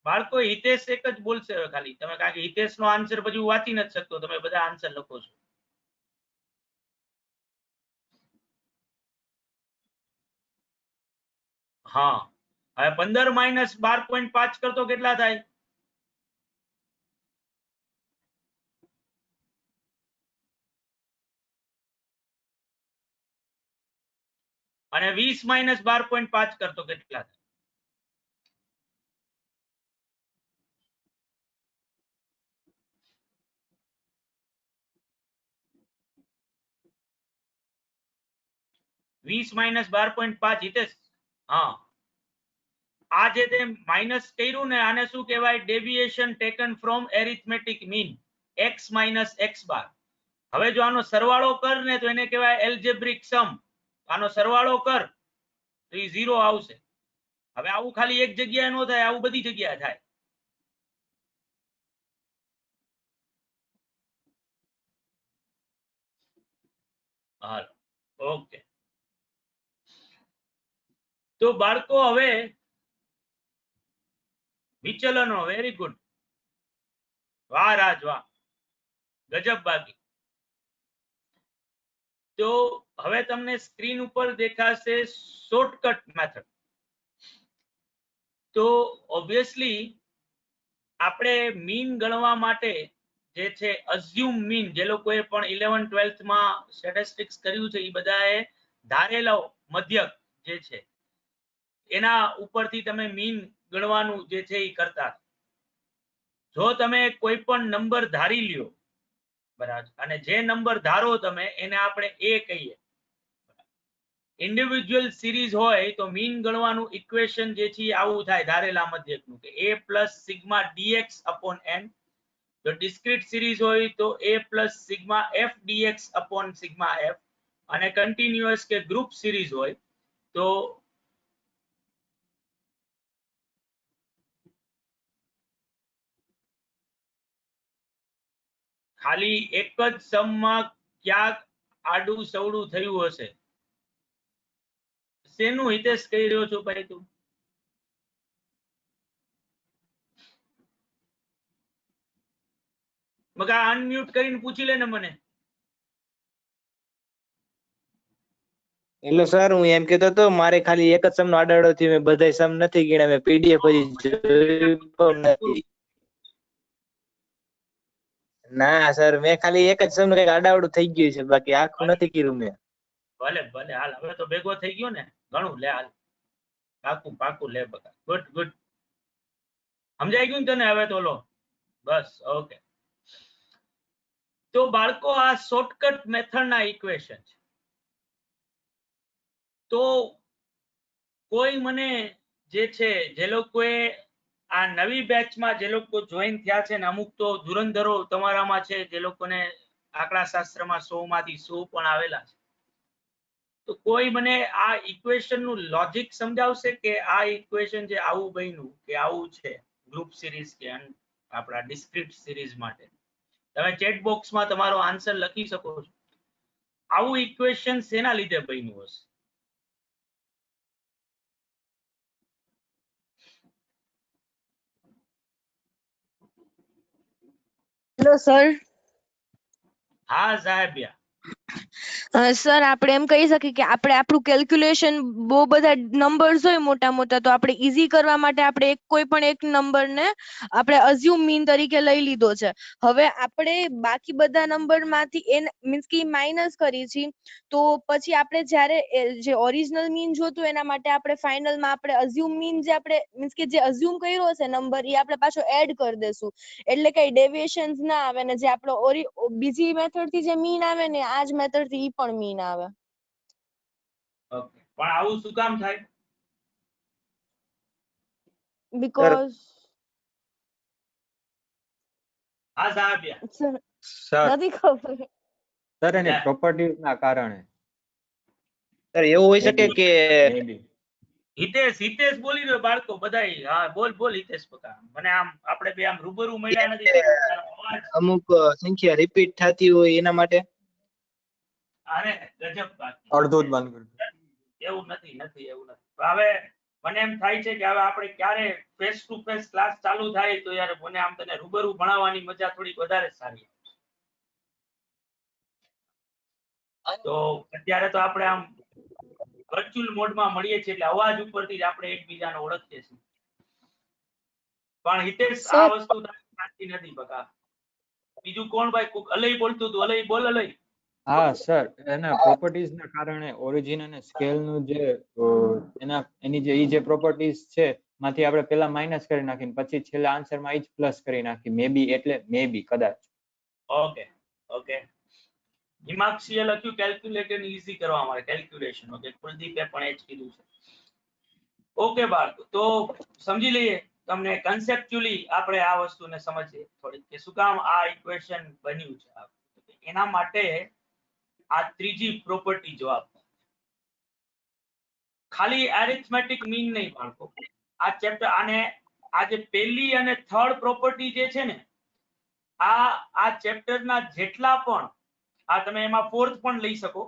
બાળકો હિતેશ એક જ બોલશે હવે ખાલી તમે કારણ કે હિતેશ નો આન્સર પછી હું વાંચી નથી શકતો તમે બધા આન્સર લખો છો હા હવે 15 - 12.5 કરતો કેટલા થાય અને 20 - 12.5 કરતો કેટલા થાય 20 - 12.5 હિતેશ હા આ જે તે માઇનસ કર્યું ને આને શું કહેવાય deviation taken from arithmetic mean x - x બાર હવે જો આનો સરવાળો કર ને તો એને કહેવાય એલ્જેબ્રિક સમ આનો સરવાળો કર તો એ 0 આવશે હવે આવું ખાલી એક જગ્યાએ નો થાય આવું બધી જગ્યાએ થાય હાલ ઓકે તો બાળકો હવે વિચલનો વેરી ગુડ વાહ રાજ વાહ ગજબ બાકી તો હવે તમને સ્ક્રીન ઉપર દેખાશે શોર્ટકટ મેથડ તો ઓબ્વિયસલી આપણે મીન ગણવા માટે જે છે અઝ્યુમ મીન જે લોકોએ પણ 11 12th માં સ્ટેટિસ્ટિક્સ કર્યું છે એ બધાએ ધારેલો મધ્યક જે છે એના ઉપરથી તમે મીન ગણવાનું જે છે એ કરતા જો તમે કોઈ પણ નંબર ધારી લ્યો બરાબર અને જે નંબર ધારો તમે એને આપણે a કહીએ ઇન્ડિવિડ્યુઅલ સિરીઝ હોય તો મીન ગણવાનું ઇક્વેશન જે છે આવું થાય ધારેલા મધ્યકનું કે a + સિગ્મા dx / n જો ડિસ્ક્રીટ સિરીઝ હોય તો a + sigma f dx / sigma f અને કન્ટિન્યુઅસ કે ગ્રુપ સિરીઝ હોય તો ખાલી એક જ સમમાં ક્યાંક આડું સવડું થયું હશે શેનું હિતેશ કહી રહ્યો છો ભાઈ તું મગા અનમ્યુટ કરીને પૂછી લે ને મને
એટલે સર હું એમ કહેતો હતો મારે ખાલી એક જ સમ નો આડાડો થયો મેં બધાય સમ નથી ગણ્યા મેં પીડીએફ હજી જોઈ પણ નથી ના સર મેં ખાલી એક જ સમ નું કઈક આડાવડું થઈ ગયું છે બાકી આખું નથી કર્યું મેં
ભલે ભલે હાલ હવે તો ભેગો થઈ ગયો ને ઘણું લે હાલ પાકું પાકું લે બકા ગુડ ગુડ સમજાઈ ગયું ને તને હવે તો લો બસ ઓકે તો બાળકો આ શોર્ટકટ મેથડના ઇક્વેશન છે તો કોઈ મને જે છે જે લોકોએ આ નવી બેચમાં જે લોકો જોઈન થયા છે ને અમુક તો ધુરંધરો તમારામાં છે જે લોકોને આંકડાશાસ્ત્રમાં 100 માંથી 100 પણ આવેલા છે તો કોઈ મને આ ઇક્વેશન નું લોજિક સમજાવશે કે આ ઇક્વેશન જે આવું બન્યું કે આવું છે ગ્રુપ સિરીઝ કે આપણા ડિસ્ક્રીટ સિરીઝ માટે તમે ચેટ બોક્સમાં તમારો આન્સર લખી શકો છો આવું ઇક્વેશન શેના લીધે બન્યું હશે
હેલો સર
હા સાહેબિયા
સર આપણે એમ કહી શકીએ કે આપણે આપણું કેલ્ક્યુલેશન બહુ બધા નંબર્સ હોય મોટા મોટા, તો આપણે ઈઝી કરવા માટે આપણે કોઈ પણ એક નંબરને આપણે અઝ્યુમ મીન તરીકે લઈ લીધો છે. હવે આપણે બાકી બધા નંબરમાંથી મીન્સ કે માઇનસ કરી છે, તો પછી આપણે જ્યારે જે ઓરિજિનલ મીન જોતું એના માટે આપણે ફાઇનલમાં આપણે અઝ્યુમ મીન જે આપણે મીન્સ કે જે અઝ્યુમ કર્યો છે નંબર, એ આપણે પાછો એડ કરી દેશું, એટલે કઈ ડેવિએશન્સ ના આવે ને જે આપણો બીજી મેથડ થી જે મીન આવે ને આ જ મેથડ થી ઈ પણ મીન આવે.
ઓકે, પણ આવું શું કામ થાય?
બીકોઝ
હા સાહેબિયા
સર
નથી ખબર.
સર એની પ્રોપર્ટીઝ ના કારણે
સર એવું હોઈ શકે કે
maybe.
હિતેશ બોલી રહ્યો બાળકો બધાય. હા બોલ હિતેશ બકા. મને આમ આપણે બે આમ રૂબરૂ મળ્યા નથી તો તારો અવાજ
અમુક સંખ્યા રિપીટ થતી હોય એના માટે.
અરે ગજબ બાકી.
અડધું જ બંધ કરજો.
એવું નથી એવું નથી. હવે મને એમ થાય છે કે હવે આપણે ક્યારે ફેસ ટુ ફેસ ક્લાસ ચાલુ થાય તો યાર મને આમ તને રૂબરૂ ભણાવવાની મજા થોડીક વધારે સારી. તો અત્યારે તો આપણે આમ વર્ચ્યુઅલ મોડમાં મળીએ છીએ એટલે અવાજ ઉપરથી જ આપણે એકબીજાને ઓળખીએ છીએ. પણ હિતેશ આ વસ્તુ સાચી નથી બકા. બીજું કોણ ભાઈ? કોક અલય બોલતું હતું. અલય બોલ અલય.
હા સર, એના પ્રોપર્ટીઝ ના કારણે ઓરિજિન અને સ્કેલ નું જે એની જે પ્રોપર્ટીઝ છે માંથી આપણે પેલા માઇનસ કરી નાખીને પછી છેલ્લા આન્સર માં ઈ જ પ્લસ કરી નાખી. મેબી એટલે મેબી કદાચ.
ઓકે હિમાક્ષીએ લખ્યું કેલ્ક્યુલેટર ઈઝી કરવા માટે કેલ્ક્યુલેશન. ઓકે, કુલદીપે પણ એ જ કીધું છે. ઓકે બાળકો, તો સમજી લઈએ તમને કન્સેપ્ચ્યુઅલી આપણે આ વસ્તુને સમજીએ થોડીક કે શું કામ આ ઇક્વેશન બન્યું છે. એના માટે આ ત્રીજી પ્રોપર્ટી જવાબ. ખાલી એરિથમેટિક મીન નહીં બાળકો, આ ચેપ્ટર આને આ જે પહેલી અને થર્ડ પ્રોપર્ટી જે છે ને આ ચેપ્ટરના જેટલા પણ આ તમે એમાં ફોર્થ પણ લઈ શકો.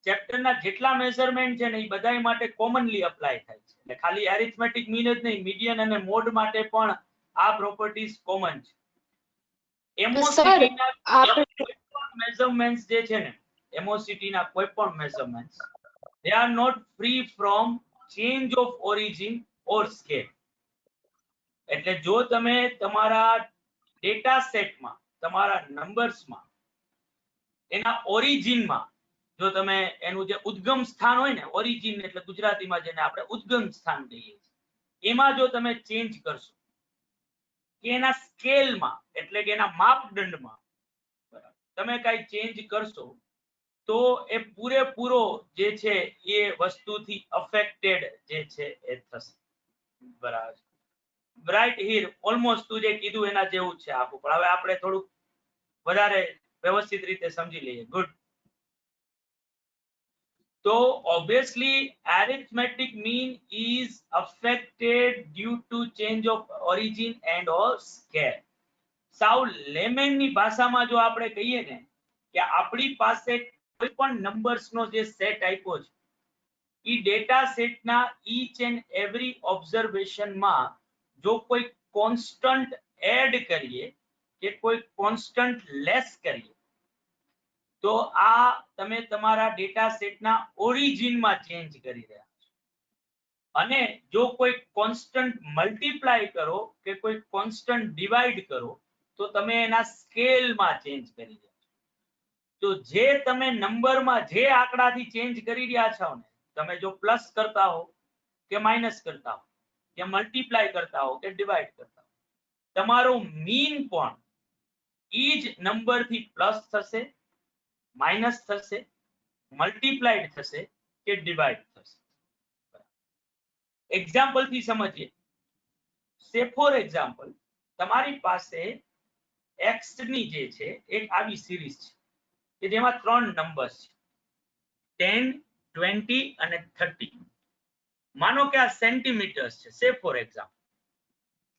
ચેપ્ટરના જેટલા મેઝરમેન્ટ છે ને એ બધા માટે કોમનલી એપ્લાય થાય છે. એટલે ખાલી એરિથમેટિક મીન જ નહીં, મીડિયન અને મોડ માટે પણ આ પ્રોપર્ટીઝ કોમન છે. એમઓસીટીના મેઝરમેન્ટ્સ જે છે ને, એમઓસીટીના કોઈ પણ measurements they are not free from change of origin or scale. એટલે જો તમે તમારા ડેટા સેટમાં તમારા નંબર્સમાં એના ઓરિજિનમાં જો તમે એનું જે ઉદ્ગમ સ્થાન હોય ને, ઓરિજિન એટલે ગુજરાતીમાં જેને આપણે ઉદ્ગમ સ્થાન કહીએ છીએ, એમાં જો તમે ચેન્જ કરશો કે એના સ્કેલમાં એટલે કે એના માપદંડમાં તમે કઈ ચેન્જ કરશો તો એ પૂરેપૂરો જે છે એ વસ્તુથી અફેક્ટેડ જે છે એ થશે. બરાબર. રાઈટ હિયર ઓલમોસ્ટ તું જે કીધું એના જેવું છે આખું, પણ હવે આપણે થોડુંક વધારે વ્યવસ્થિત રીતે સમજી લઈએ. ગુડ. તો obviously arithmetic mean is affected due to change of origin and or scale. સાવ લેમેનની ભાષામાં જો આપણે કહીએ ને કે આપણી પાસે કોઈ પણ નંબર્સનો જે સેટ આપ્યો છે ઈ ડેટા સેટના ઈચ એન્ડ એવરી ઓબ્ઝર્વેશનમાં જો કોઈ કોન્સ્ટન્ટ એડ કરીએ કે કોઈ કોન્સ્ટન્ટ લેસ કરીએ તો આ તમે તમારા ડેટા સેટના ઓરિજિનમાં ચેન્જ કરી રહ્યા છો. અને જો કોઈ કોન્સ્ટન્ટ મલ્ટીપ્લાય કરો કે કોઈ કોન્સ્ટન્ટ ડિવાઇડ કરો તો તમે એના સ્કેલમાં ચેન્જ કરી રહ્યા છો. તો જે તમે નંબરમાં જે આંકડાથી ચેન્જ કરી રહ્યા છો ને, તમે જો પ્લસ કરતા હો કે માઇનસ કરતા હો કે મલ્ટીપ્લાય કરતા હો કે ડિવાઇડ કરતા હો, તમારો મીન પણ ઈ જ નંબરથી પ્લસ થશે, માઇનસ થશે, મલ્ટીપ્લાઈડ થશે કે ડિવાઇડ થશે. એક્ઝામ્પલ થી સમજીએ. સે ફોર એક્ઝામ્પલ તમારી પાસે x ની જે છે એક આવી સિરીઝ છે કે જેમાં ત્રણ નંબર્સ છે 10, 20 અને 30. માનો કે આ સેન્ટીમીટર્સ છે. સે ફોર એક્ઝામ્પલ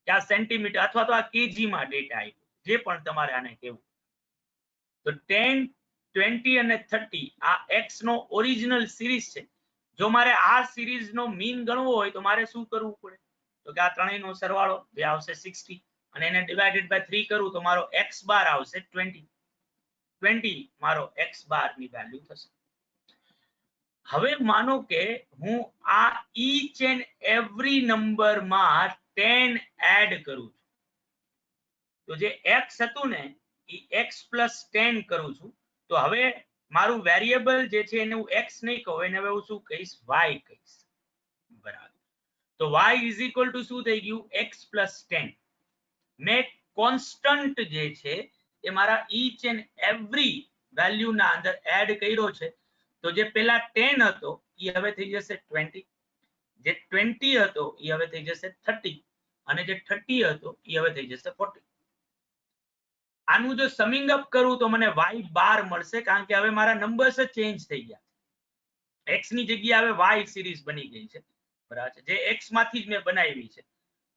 કે આ સેન્ટીમીટર અથવા તો આ કેજી માં ડેટા આપ્યો, જે પણ તમારે આને કહેવું. તો 10, 20 અને 30 આ x નો ઓરિજિનલ સિરીઝ છે. જો મારે આ સિરીઝ નો મીન ગણવો હોય તો મારે શું કરવું પડે? તો કે આ ત્રણેયનો સરવાળો જે આવશે 60 અને એને ડિવાઇડેડ બાય 3 કરું તો મારો x બાર આવશે 20. 20 મારો x બાર ની વેલ્યુ થશે. હવે માનો કે હું આ each and every નંબર માં 10 એડ કરું છું, તો જે x હતું ને એ x plus 10 કરું છું, તો હવે મારું વેરિયેબલ જે છે એને હું x નહીં કહું, એને હવે હું શું કહીશ, y કહીશ. બરાબર. તો y is equal to શું થઈ ગયું, x plus 10. મેં કોન્સ્ટન્ટ જે છે એ મારા each and every વેલ્યુ ના અંદર એડ કર્યો છે. તો જે પેલા 10 હતો એ હવે થઈ જશે 20, જે 20 હતો એ હવે થઈ જશે 30, અને જે 30 હતો એ હવે થઈ જશે 40. આનું જો સમિંગ અપ કરું તો મને y બાર મળશે, કારણ કે હવે મારા નંબર્સ જ ચેન્જ થઈ ગયા. x ની જગ્યાએ હવે y સિરીઝ બની ગઈ છે. બરાબર છે, જે x માંથી જ મેં બનાવી છે,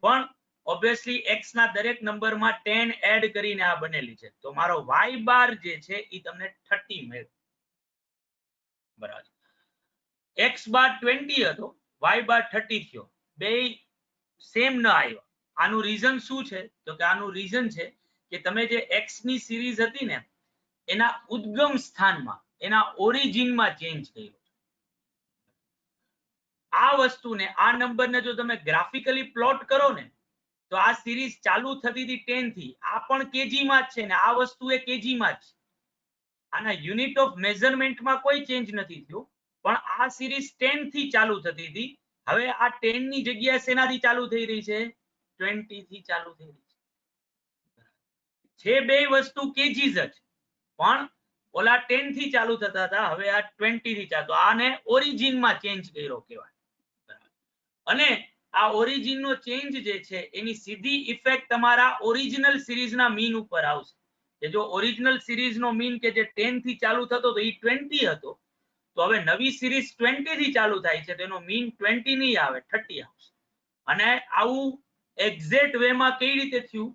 પણ ઓબ્વિયસલી x ના દરેક નંબરમાં 10 એડ કરીને આ બનેલી છે. તો મારો y બાર જે છે એ તમને 30 મળ્યો. બરાબર. x બાર 20 હતો, y બાર 30 થયો, બે સેમ ન આવ્યો. આનું રીઝન શું છે, તો કે આનું રીઝન છે કે તમે જે x ની સિરીઝ હતી ને એના ઉદ્ગમ સ્થાનમાં, એના ઓરિજિનમાં ચેન્જ કર્યો. આ વસ્તુને, આ નંબરને જો તમે ગ્રાફિકલી પ્લોટ કરો ને, તો આ સિરીઝ ચાલુ થતી હતી 10 થી, આ પણ kg માં જ છે ને આ વસ્તુ એ kg માં જ છે. આના યુનિટ ઓફ મેઝરમેન્ટમાં કોઈ ચેન્જ નથી થયું, પણ આ સિરીઝ 10 થી ચાલુ થતી હતી. હવે આ 10 ની જગ્યાએ શેનાથી ચાલુ થઈ રહી છે, 20 થી ચાલુ થઈ રહી છે. બે વસ્તુ kgs જ, પણ ઓલા 10 થી ચાલુ થતા હતા, હવે આ 20 થી ચાલુ. આને ઓરિજિનમાં ચેન્જ કર્યો કહેવાય. અને આ ઓરિજિન નો ચેન્જ જે છે એની સીધી ઇફેક્ટ તમારા ઓરિજિનલ સિરીઝના મીન ઉપર આવશે. કે જો ઓરિજિનલ સિરીઝ નો મીન કે જે 10 થી ચાલુ થતો તો એ 20 હતો, તો હવે નવી સિરીઝ 20 થી ચાલુ થાય છે, તો એનો મીન 20 નહીં આવે, 30 આવશે. અને આવું એક્ઝેક્ટ વે માં કઈ રીતે થયું,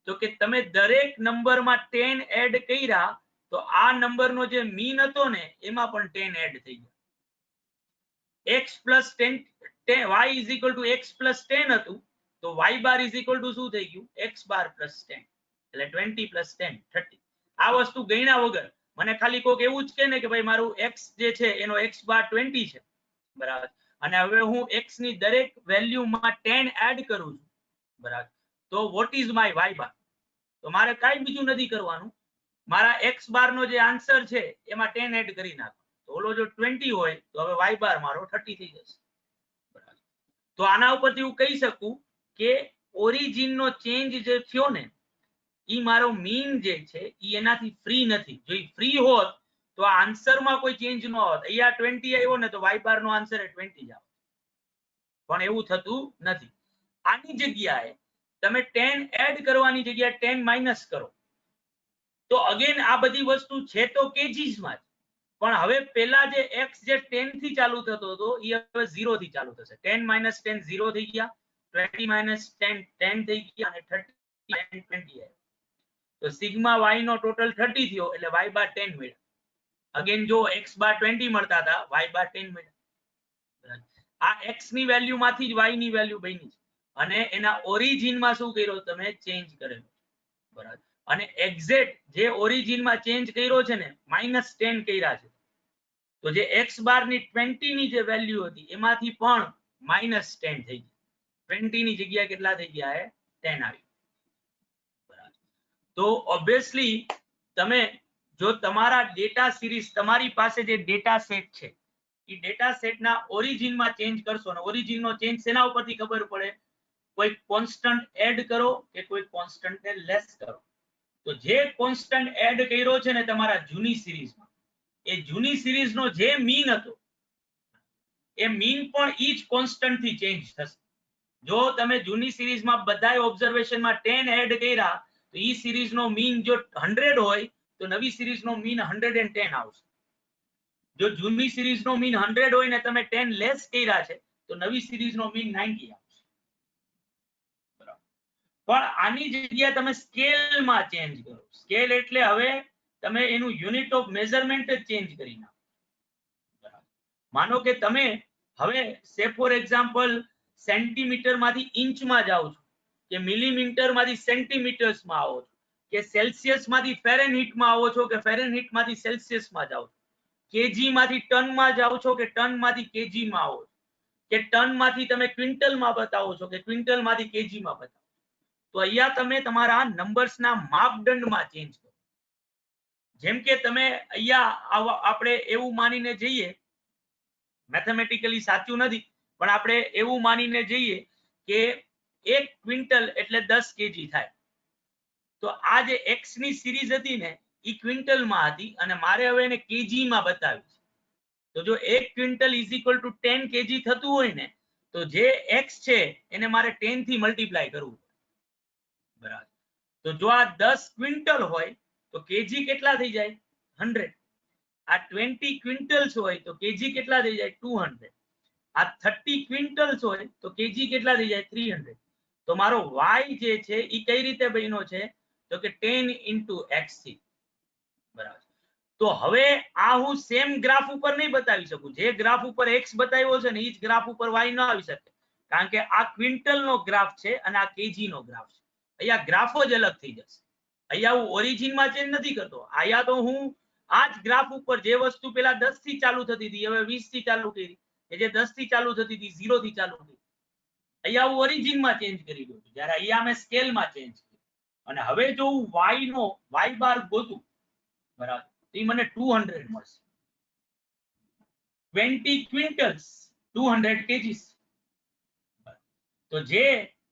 તો કે તમે દરેક નંબરમાં 10 એડ કર્યા, તો આ નંબરનો જે મીન હતો ને એમાં પણ 10 એડ થઈ ગયા. x plus 10 y is equal to x plus 10 હતું, તો y bar is equal to શું થઈ ગયું, x bar plus 10, એટલે 20 plus 10 30. આ વસ્તુ ગણ્યા વગર મને ખાલી કોક એવું જ કહે ને કે ભાઈ મારું x જે છે એનો x bar 20 છે, બરાબર, અને હવે હું x ની દરેક વેલ્યુમાં 10 એડ કરું છું, બરાબર, તો what is my y bar? તો મારે કાંઈ બીજું નથી કરવાનું, મારા x bar નો જે આન્સર છે એમાં 10 એડ કરી નાખો. તો ઓલો જો 20 હોય તો હવે y bar મારો 30 થઈ જશે. તો આના ઉપરથી હું કહી શકું કે ઓરિજિન નો ચેન્જ જે થયો ને ઈ મારો મીન જે છે ઈ એનાથી ફ્રી નથી. જો ઈ ફ્રી હોત તો આ આન્સરમાં કોઈ ચેન્જ ન હોત. અહીંયા 20 આવ્યો ને તો y બાર નો આન્સર 20 જ આવે, પણ એવું થતું નથી. આની જગ્યાએ તમે 10 એડ કરવાની જગ્યાએ 10 માઇનસ કરો, તો અગેન આ બધી વસ્તુ છે તો kgs માં જ, પણ હવે પેલા જે x જે 10 થી ચાલુ થતો હતો એ હવે 0 થી ચાલુ થશે. 10 minus 10 0 થઈ ગયા, 20 minus 10 10 થઈ ગયા, અને 30 10 20 આવ્યો. તો સિગ્મા y નો ટોટલ 30 થયો, એટલે y બાર 10 મળ્યા. અગેન જો x બાર 20 મળતા હતા, y બાર 10 મળ્યા. આ x ની વેલ્યુ માંથી જ y ની વેલ્યુ બની છે, અને એના ઓરિજિન માં શું કર્યો, તમે ચેન્જ કરેલો, બરાબર. અને એક્ઝેક્ટ જે ઓરિજિન માં ચેન્જ કર્યો છે ને -10 કર્યા છે, તો જે x બાર ની 20 ની જે વેલ્યુ હતી એમાંથી પણ -10 થઈ ગઈ. 20 ની જગ્યાએ કેટલા થઈ ગયા, 10 આવી. બરાબર. તો ઓબ્વિયસલી તમે જો તમારા ડેટા સિરીઝ, તમારી પાસે જે ડેટા સેટ છે એ ડેટા સેટના ઓરિજિનમાં ચેન્જ કરશો, ને ઓરિજિન નો ચેન્જ શેના ઉપરથી ખબર પડે, કોઈ કોન્સ્ટન્ટ એડ કરો કે કોઈ કોન્સ્ટન્ટ ને લેસ કરો. તો જે કોન્સ્ટન્ટ એડ કર્યો છે ને તમારા જૂની સિરીઝમાં, એ જૂની સિરીઝનો જે મીન હતો એ મીન પણ ઈ જ કોન્સ્ટન્ટ થી ચેન્જ થશે. જો તમે જૂની સિરીઝમાં બધાય ઓબ્ઝર્વેશનમાં 10 એડ કર્યા, તો ઈ સિરીઝનો મીન જો 100 હોય તો નવી સિરીઝનો મીન 110 આવશે. જો જૂની સિરીઝનો મીન 100 હોય ને તમે 10 લેસ કર્યા છે, તો નવી સિરીઝનો મીન 90 આવશે. બરાબર. પણ આની જગ્યાએ તમે સ્કેલમાં ચેન્જ કરો. સ્કેલ એટલે હવે તમે એનું યુનિટ ઓફ મેઝરમેન્ટ જ ચેન્જ કરી નાખો. બરાબર. માનો કે તમે હવે સે ફોર એક્ઝામ્પલ સેન્ટીમીટર માંથી ઇંચમાં જાઓ છો, કે મિલીમીટર માંથી સેન્ટીમીટર્સમાં આવો છો, કે સેલ્સિયસ માંથી ફેરનહીટ માં આવો છો કે ફેરનહીટ માંથી સેલ્સિયસ માં જાઓ, કેજી માંથી ટન માં જાઓ છો કે ટન માંથી કેજી માં આવો છો, કે ટન માંથી તમે ક્વિન્ટલ માં બતાવો છો કે ક્વિન્ટલ માંથી કેજી માં બતાવો. તો અહીંયા તમે તમારા નંબર્સ ના માપદંડમાં ચેન્જ કરો. જેમ કે તમે અહીંયા આપણે એવું માનીને જઈએ, મેથેમેટિકલી સાચું નથી પણ આપણે એવું માનીને જઈએ કે 1 ક્વિન્ટલ એટલે 10 કેજી થાય. તો આ જે x ની સિરીઝ હતી ને એ ક્વિન્ટલ માં હતી અને મારે હવે એને કેજી માં બતાવી છે. તો જો 1 quintal is equal to 10 KG થતું હોય ને તો જે x છે એને મારે 10 થી મલ્ટીપ્લાય કરવું. બરાબર. તો જો આ 10 ક્વિન્ટલ હોય તો કેજી કેટલા થઈ જાય? 100. આ 20 ક્વિન્ટલ્સ હોય તો કેજી કેટલા થઈ જાય? 200. આ 30 ક્વિન્ટલ્સ હોય તો કેજી કેટલા થઈ જાય? 300. તો મારો y જે છે એ કઈ રીતે બન્યો છે? તો કે 10 into x થી. બરાબર. તો હવે આ હું સેમ ગ્રાફ ઉપર નહીં બતાવી શકું. જે ગ્રાફ ઉપર x બતાવ્યો છે ને એ જ ગ્રાફ ઉપર y ન આવી શકે, કારણ કે આ ક્વિન્ટલ નો ગ્રાફ છે અને આ કેજી નો ગ્રાફ છે. અહીંયા ગ્રાફો જ અલગ થઈ જશે. અહીંયા હું ઓરિજિન માં ચેન્જ નથી કરતો. અહીંયા તો હું આ જ ગ્રાફ ઉપર જે વસ્તુ પેલા 10 થી ચાલુ થતી હતી હવે 20 થી ચાલુ કરી, કે જે 10 થી ચાલુ થતી હતી 0 થી ચાલુ થઈ, અહીંયા હું ઓરિજિન માં ચેન્જ કરી દઉં છું. જ્યારે અહીંયા અમે સ્કેલ માં ચેન્જ કર્યું. અને હવે જો હું y નો y બાર ગોતું, બરાબર, તો મને 200 મળશે. 20 ક્વિન્ટલ્સ 200 કેજીસ. તો જે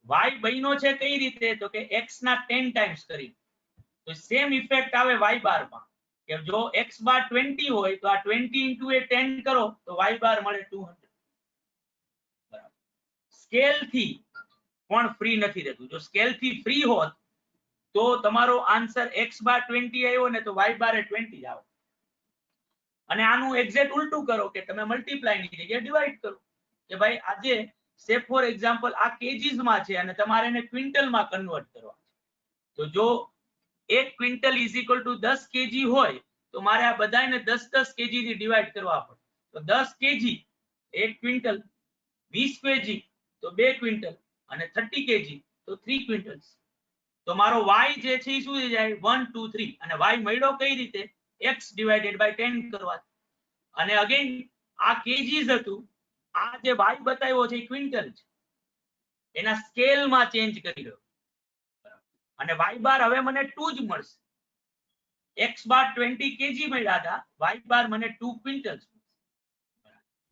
y બન્યો છે કઈ રીતે? તો કે x ના 10 ટાઈમ્સ કરી. તો સેમ ઇફેક્ટ આવે y બાર માં, કે જો x બાર 20 હોય તો આ 20 into 10 કરો તો y બાર મળે 200. બરાબર. સ્કેલ થી પણ ફ્રી નથી રહેતું. જો સ્કેલ થી ફ્રી હોત તો તમારો આન્સર x બાર 20 આવ્યો ને તો y બાર 20 જ આવે. અને આનું એક્ઝેક્ટ ઉલટું કરો કે તમે મલ્ટીપ્લાય ની જગ્યાએ ડિવાઈડ કરો, કે ભાઈ આજે સે ફોર એક્ઝામ્પલ આ કેજીસ માં છે અને તમારે એને ક્વિન્ટલ માં કન્વર્ટ કરવા છે. તો જો 1 quintal is equal to 10 KG હોય તો મારે આ બધાને 10 કેજી થી ડિવાઈડ કરવા પડે. તો 10 કેજી 1 ક્વિન્ટલ, 20 કેજી તો 2 ક્વિન્ટલ અને 30 કેજી તો 3 ક્વિન્ટલ્સ. તો મારો y જે છે એ શું થઈ જાય? 1 2 3. અને y મળ્યો કઈ રીતે? x ડિવાઇડેડ બાય 10 કરવા. અને અગેન આ કેજીસ હતું, આ જે y બતાવ્યો છે એ ક્વિન્ટલ છે, એના સ્કેલ માં ચેન્જ કરી દો અને y બાર હવે મને 2 જ મળશે. x બાર 20 કેજી મળ્યા હતા, y બાર મને 2 ક્વિન્ટલ્સ.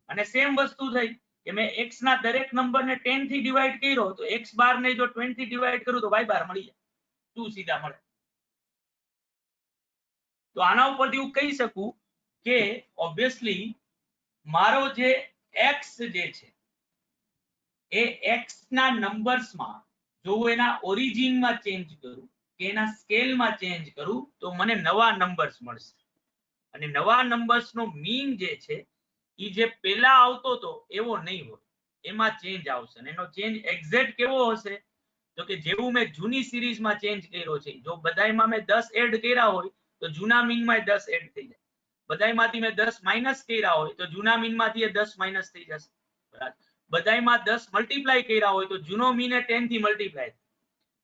અને સેમ વસ્તુ થઈ કે મેં x ના દરેક નંબરને 10 થી ડિવાઈડ કર્યો તો x બાર ને જો 20 થી ડિવાઈડ કરું તો y બાર મળી જાય 2 સીધા મળે. તો આના ઉપરથી હું કહી શકું કે ઓબ્વિયસલી મારો જે x જે છે એ x ના નંબર્સમાં જો હું એના ઓરિજિનમાં ચેન્જ કરું કે એના સ્કેલમાં ચેન્જ કરું તો મને નવા નંબર્સ મળશે. અને નવા નંબર્સનો મીન જે છે એ જે પહેલા આવતો હતો એવો નહીં હોય, એમાં ચેન્જ આવશે. અને એનો ચેન્જ એક્ઝેક્ટ કેવો હશે? તો કે જેવું મેં જૂની સિરીઝમાં ચેન્જ કર્યો છે, જો બધાયમાં મેં 10 એડ કર્યા હોય તો જૂના મીનમાં 10 એડ થઈ જાય. બધાયમાંથી મેં 10 માઇનસ કર્યા હોય તો જૂના મીનમાંથી 10 માઇનસ થઈ જશે. બરાબર. બધાયમાં 10 મલ્ટીપ્લાય કર્યા હોય તો જૂનો મીન 10 થી મલ્ટીપ્લાય થાય.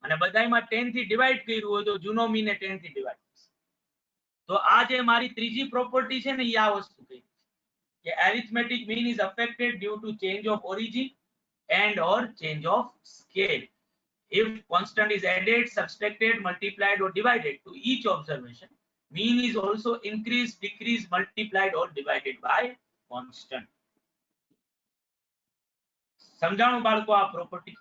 અને બધાયમાં 10 થી ડિવાઈડ કર્યું હોય તો જૂનો મીન 10 થી ડિવાઈડ થશે. તો આ જે મારી ત્રીજી પ્રોપર્ટી છે ને એ આ વસ્તુ કહી કે arithmetic mean is affected due to change of origin and or change of scale. If constant is added, subtracted, multiplied or divided to each observation, mean is also increased, decreased, multiplied or divided by constant. સમજાણું બાળકો આ property?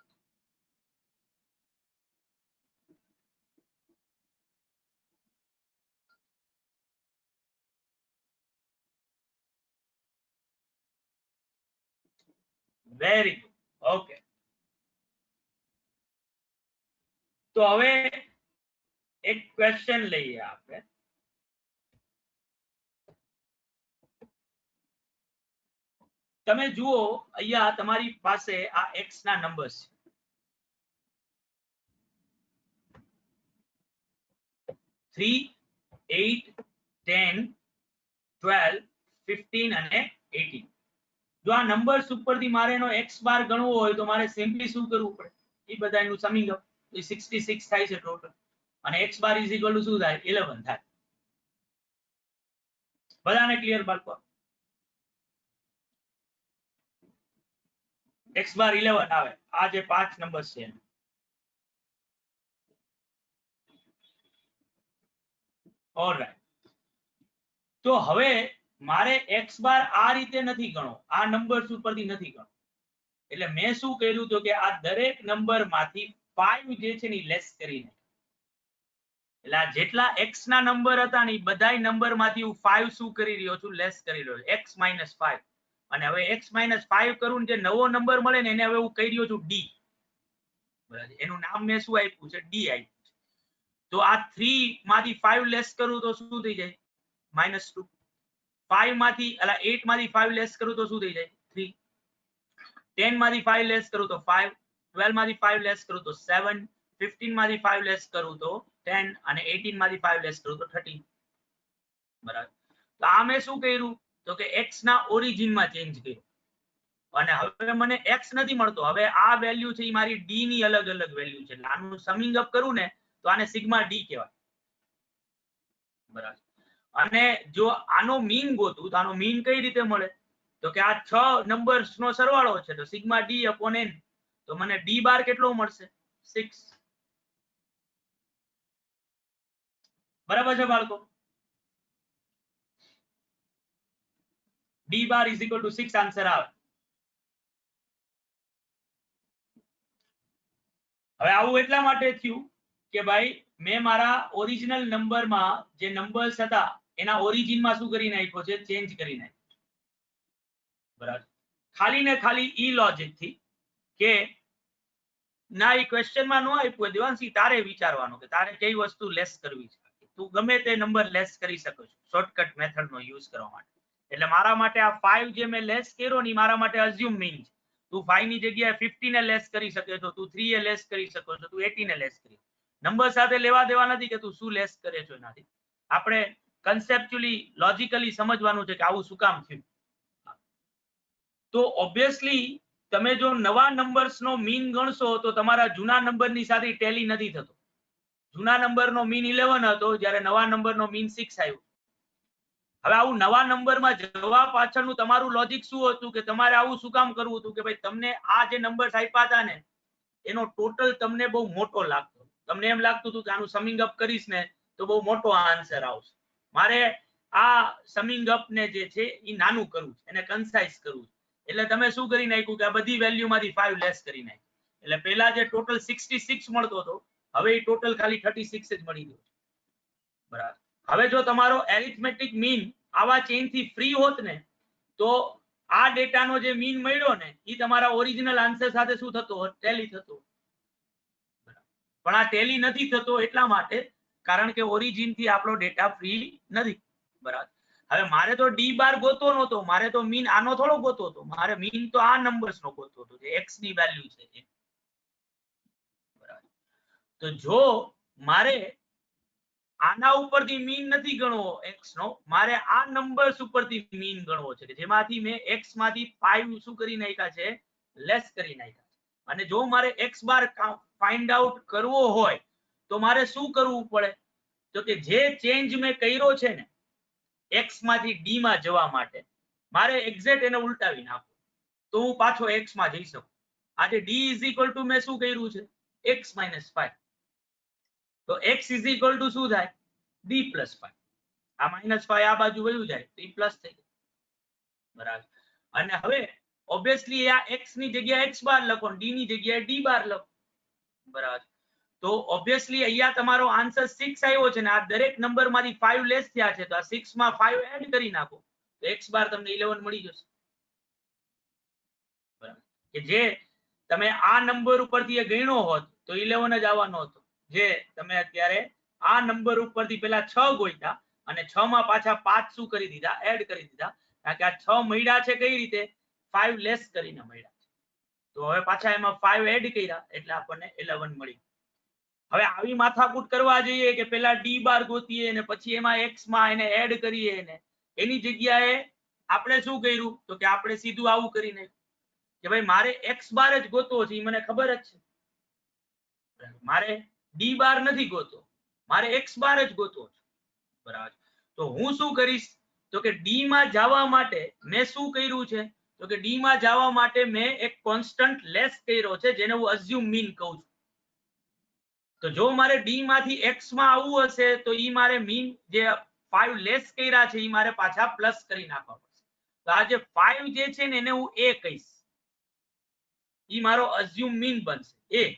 Very good. Okay. તો હવે એક question લઈએ આપણે. તમે જુઓ અહીંયા તમારી પાસે આ x ના નંબર્સ છે 3, 8, 10, 12, 15 અને 18. જો આ નંબર્સ ઉપરથી મારે એનો x બાર ગણવો હોય તો મારે સિમ્પલી શું કરવું પડે? એ બધાનું સમિંગ અપ 66 થાય છે ટોટલ. અને x bar is equal to શું થાય 11 થાય. બધાને ક્લિયર બાળકો? x બાર 11 આવે. આ જે 5 નંબર છે ઓલરાઈટ. તો હવે મારે x બાર આ રીતે નથી ગણો, આ નંબર્સ ઉપરથી નથી ગણો. એટલે મેં શું કર્યું તો કે આ દરેક નંબર માંથી 5 જે છે ને લેસ કરીને, એટલે આ જેટલા x ના નંબર હતા ને બધાય નંબર માંથી હું 5 શું કરી રહ્યો છું, લેસ કરી રહ્યો છું, x - 5. અને હવે x - 5 કરું ને જે નવો નંબર મળે ને એને હવે હું કહી રહ્યો છું d. બરાબર, એનું નામ મેં શું આપ્યું છે, d આપ્યું છે. તો આ 3 માંથી 5 લેસ કરું તો શું થઈ જાય, -2. 5 માંથી એટલે 8 માંથી 5 લેસ કરું તો શું થઈ જાય, 3. 10 માંથી 5 લેસ કરું તો 5, 12 માંથી 5 લેસ કરું તો 7, 15 માંથી 5 લેસ કરું તો 10 અને 18 માંથી 5 લેસ કરું તો 13. બરાબર. તો આ મેં શું કર્યું તો કે x ના ઓરિજિન માં ચેન્જ કર્યું. અને હવે મને x નથી મળતો, હવે આ વેલ્યુ છે એ મારી d ની અલગ અલગ વેલ્યુ છે. એટલે આનું સમિંગ અપ કરું ને તો આને સિગ્મા d કહેવાય. બરાબર. અને જો આનો મીન ગોતું તો આનો મીન કઈ રીતે મળે તો કે આ 6 નંબર્સ નો સરવાળો છે તો સિગ્મા d અપોન n. તો મને d બાર કેટલો મળશે, 6. બરાબર છે બાળકો? d bar is equal to 6 answer આવે. હવે આવું એટલા માટે થયું કે ભાઈ મેં મારા ઓરિજિનલ નંબરમાં જે નંબર્સ હતા એના ઓરિજિનમાં શું કરી નાખ્યો છે, ચેન્જ કરી નાખ્યો. બરાબર. ખાલી ને ખાલી ઈ લોજિક થી કે ના એ ક્વેશ્ચનમાં નો આપ્યું દેવાંશી, તારે વિચારવાનું કે તારે કઈ વસ્તુ લેસ કરવી છે. તું ગમે તે નંબર લેસ કરી શકો છો શોર્ટકટ મેથડ નો યુઝ કરવા માટે. એટલે મારા માટે આ 5 જે મેં લેસ કર્યો ને મારા માટે અઝ્યુમ મીન છે. તું 5 ની જગ્યાએ 15 ને લેસ કરી શકે છો, તું 3 એ લેસ કરી શકો છો, તું 18 ને લેસ કરી. નંબર સાથે લેવા દેવા નથી કે તું શું લેસ કરે છો એનાથી. આપણે કન્સેપ્ચ્યુઅલી લોજિકલી સમજવાનું છે કે આવું શું કામ થયું. તો ઓબ્વિયસલી તમે જો નવા નંબર્સ નો મીન ગણશો તો તમારા જૂના નંબરની સાથે ટેલી નથી થતો. જૂના નંબરનો મીન 11 હતો જ્યારે નવા નંબરનો મીન 6 આવ્યો. હવે આવું નવા નંબરમાં જવા પાછળનું તમારું લોજિક શું હતું કે તમારે આવું શું કામ કરવું હતું કે ભાઈ તમને આ જે નંબર્સ આપ્યા હતા ને એનો ટોટલ તમને બહુ મોટો લાગતો. તમને એમ લાગતું હતું કે આનું સમિંગ અપ કરીશ ને તો બહુ મોટો આન્સર આવશે. મારે આ સમિંગ અપ ને જે છે એ નાનું કરવું છે, એને કન્સાઇઝ કરવું છે. એટલે તમે શું કરી નાખ્યું કે આ બધી વેલ્યુ માંથી 5 લેસ કરી નાખ્યું. એટલે પહેલા જે ટોટલ 66 મળતો હતો હવે એ ટોટલ ખાલી 36 જ મળી ગયો. બરાબર. હવે જો તમારો એરિથમેટિક મીન આવા ચેન્જ થી ફ્રી હોત ને તો આ ડેટાનો જે મીન મળ્યો ને એ તમારા ઓરિજિનલ આન્સર સાથે શું થતો હોત, ટેલી થતો. પણ આ ટેલી નથી થતો એટલા માટે કારણ કે ઓરિજિન થી આપણો ડેટા ફ્રી નથી. બરાબર. હવે મારે તો d બાર ગોતો નહોતો, મારે તો મીન આનો થોડો ગોતો હતો, મારે મીન તો આ નંબર્સ નો ગોતો હતો જે x ની વેલ્યુ છે. બરાબર. તો જો મારે આના ઉપરથી મીન નથી ગણવો x નો, મારે આ નંબર્સ ઉપરથી મીન ગણવો છે કે જેમાંથી મેં x માંથી 5 શું કરી નાખ્યા છે, લેસ કરી નાખ્યા. અને જો મારે x બાર ફાઇન્ડ આઉટ કરવો હોય તો મારે શું કરવું પડે તો કે જે ચેન્જ મેં કર્યો છે ને x માંથી d માં જવા માટે મારે એક્ઝેક્ટ એને ઉલટાવી નાખવું તો હું પાછો x માં જઈ શકું. આજે d ઇઝ ઇક્વલ ટુ મેં શું કર્યું છે, x - 5. તો x ઇઝ ઇક્વલ ટુ શું થાય, d + 5. આ -5 આ બાજુ વયું જાય તો એ પ્લસ થઈ જાય. બરાબર. અને હવે ઓબ્વિયસલી આ x ની જગ્યાએ x બાર લખો, d ની જગ્યાએ d બાર લખો. બરાબર. તો ઓબ્વિયસલી અહીંયા તમારો આન્સર 6 આવ્યો છે ને આ દરેક નંબર માંથી 5 લેસ થયા છે તો આ 6 માં 5 એડ કરી નાખો તો x બાર તમને 11 મળી જશે. બરાબર. કે જે તમે આ નંબર ઉપરથી ગણ્યો હોત તો 11 જ આવવાનો હતો. જે તમે અત્યારે આ નંબર ઉપરથી પેલા 6 ગોઈતા અને 6 માં પાછા 5 શું કરી દીધા, એડ કરી દીધા. કારણ કે આ 6 મળ્યા છે કઈ રીતે, 5 લેસ કરીને મળ્યા છે. તો હવે પાછા એમાં 5 એડ કર્યા એટલે આપણને 11 મળી. હવે આવી માથાકૂટ કરવા જોઈએ કે પેલા d બાર ગોતીએ ને પછી એમાં x માં એને એડ કરીએ ને એની જગ્યાએ આપણે શું કર્યું તો કે આપણે સીધું આવું કરીને કે ભાઈ મારે x બાર જ ગોતવો છે, મને ખબર જ છે. મારે d બાર નથી ગોતો, મારે x બાર જ ગોતવો છે, બરાબર. તો હું શું કરીશ તો કે d માં જવા માટે મેં શું કર્યું છે તો કે d માં જવા માટે મેં એક કોન્સ્ટન્ટ લેસ કર્યો છે જેને હું અઝ્યુમ મીન કહું છું. તો જો મારે d માંથી x માં આવવું હશે તો ઈ મારે મીન જે 5 લેસ કર્યા છે ઈ મારે પાછા પ્લસ કરી નાખવા પડશે. તો આ જે 5 જે છે ને એને હું a કહીશ, ઈ મારો અઝ્યુમ મીન બનશે a,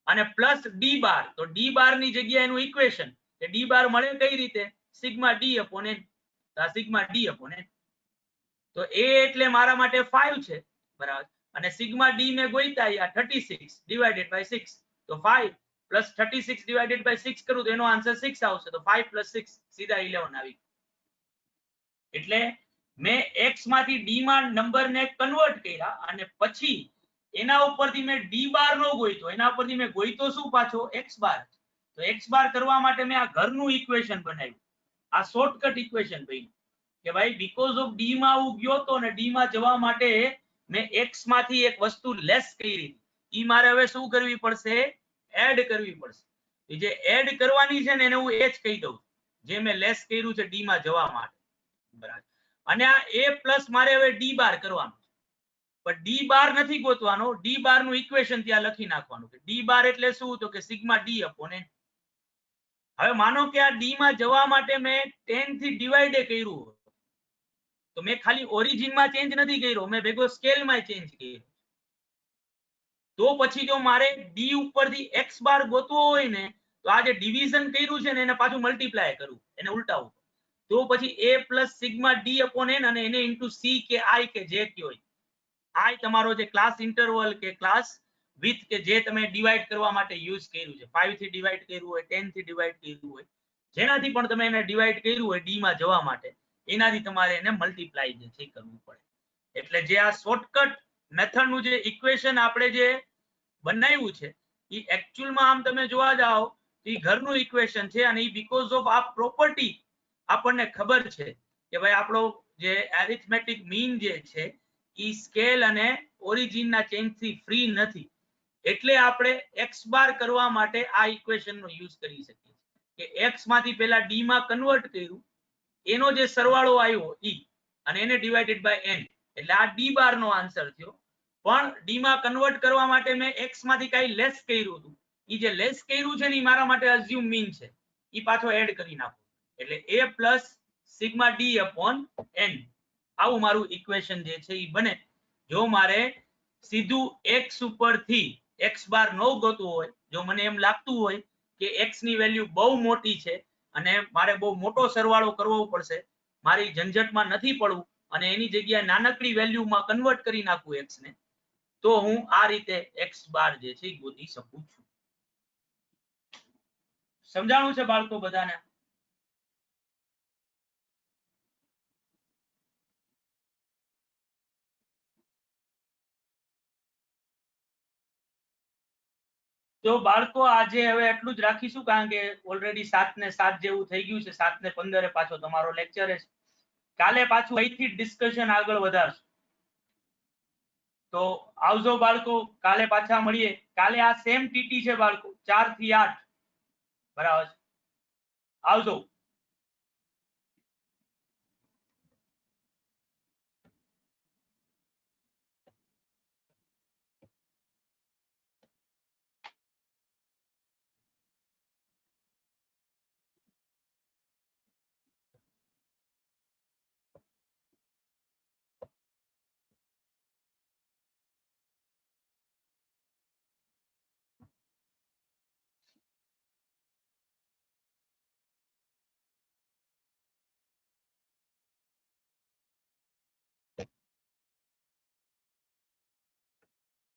અને પ્લસ d બાર, તો d બાર ની જગ્યાએ એનું ઇક્વેશન કે d બાર મળે કઈ રીતે સિગ્મા d અપોન n, આ સિગ્મા d અપોન n. તો a એટલે મારા માટે 5 છે, બરાબર, અને સિગ્મા d મેં ગોઈતા આ 36 ડિવાઇડેડ બાય 6, તો 5 પ્લસ 36 ડિવાઇડેડ બાય 6 કરું તો એનો આન્સર 6 આવશે, તો 5 પ્લસ 6 સીધા 11 આવી. એટલે મેં x માંથી d માં નંબરને કન્વર્ટ કર્યા અને પછી એના ઉપરથી મેં d બાર નો ગોઈતો, એના ઉપરથી મેં ગોઈતો શું પાછો x બાર. તો x બાર કરવા માટે મેં આ ઘરનું ઇક્વેશન બનાવ્યું, આ શોર્ટકટ ઇક્વેશન બન્યું કે ભાઈ બીકોઝ ઓફ d માં હું ગયો તો ને d માં જવા માટે મેં x માંથી એક વસ્તુ લેસ કરી, ઈ મારે હવે શું કરવી પડશે એડ કરવી પડશે. એ જે એડ કરવાની છે ને એને હું એ જ કહી દઉં જે મેં લેસ કર્યું છે d માં જવા માટે, બરાબર. અને આ a પ્લસ મારે હવે d બાર કરવાનું છે, પણ d બાર નથી ગોતવાનો, d બાર નું ઇક્વેશન ત્યાં લખી નાખવાનું કે d બાર એટલે શું તો કે સિગ્મા d અપોન n. હવે માનો કે આ d માં જવા માટે મેં 10 થી ડિવાઇડ કર્યું તો મેં ખાલી ઓરિજિન માં ચેન્જ નથી કર્યો, મેં ભેગો સ્કેલ માં ચેન્જ કર્યો. તો પછી જો મારે d ઉપરથી x બાર ગોતવો હોય ને તો આ જે ડિવિઝન કર્યું છે ને એને પાછું મલ્ટીપ્લાય કરવું, એને ઉલટાવું, તો પછી a plus sigma d upon n અને એને ઇન્ટુ c કે i કે જે કયો i તમારો જે ક્લાસ ઇન્ટરવલ કે ક્લાસ વિથ કે જે તમે ડિવાઈડ કરવા માટે યુઝ કર્યું છે, 5 થી ડિવાઈડ કર્યું હોય, 10 થી ડિવાઈડ કર્યું હોય, જેનાથી પણ તમે એને ડિવાઈડ કર્યું હોય d માં જવા માટે એનાથી તમારે એને મલ્ટીપ્લાય જે છે કરવું પડે. એટલે જે આ શોર્ટકટ મેથડ નું જે ઇક્વેશન આપણે જે બનાવ્યું છે એ એકચ્યુઅલમાં આમ તમે જોવા જાઓ તો એ ઘરનું ઇક્વેશન છે, અને એ બીકોઝ ઓફ આ પ્રોપર્ટી આપણને ખબર છે કે ભાઈ આપણો જે એરિથમેટિક મીન જે છે એ સ્કેલ અને ઓરિજિન ના ચેન્જ થી ફ્રી નથી, એટલે આપણે x બાર કરવા માટે આ ઇક્વેશન નો યુઝ કરી શકીએ કે x માંથી પહેલા d માં કન્વર્ટ કર્યું, એનો જે સરવાળો આવ્યો e અને એને ડિવાઇડેડ બાય n, એટલે આ d બાર નો આન્સર થયો. પણ d માં કન્વર્ટ કરવા માટે મેં x માંથી કઈ લેસ કર્યું હતું, એ જે લેસ કર્યું છે ને એ મારા માટે અઝ્યુમ મીન છે, એ પાછો એડ કરી નાખો, એટલે a plus sigma d upon n, આવું મારું ઇક્વેશન જે છે એ બને. જો મારે સીધું x ઉપરથી x બાર ન ગોતવું હોય, જો મને એમ લાગતું હોય કે x ની વેલ્યુ બહુ મોટી છે અને મારે બહુ મોટો સરવાળો કરવો પડશે, મારી ઝંઝટમાં નથી પડવું અને એની જગ્યાએ નાનકડી વેલ્યુમાં કન્વર્ટ કરી નાખું x ને, તો હું આ રીતે x બાર જે છે એ ગોતી શકું છું. સમજાણું છે બાળકો બધાને? તો બાળકો આજે હવે એટલું જ રાખીશું, કારણ કે ઓલરેડી 7 ને 7 જેવું થઈ ગયું છે, 7 ને 15 પાછો તમારો લેક્ચર છે. કાલે પાછું અહીંથી ડિસ્કશન આગળ વધારશું. તો આવજો બાળકો, કાલે પાછા મળીએ. કાલે આ સેમ ટીટી છે બાળકો, 4 થી 8, બરાબર, આવજો.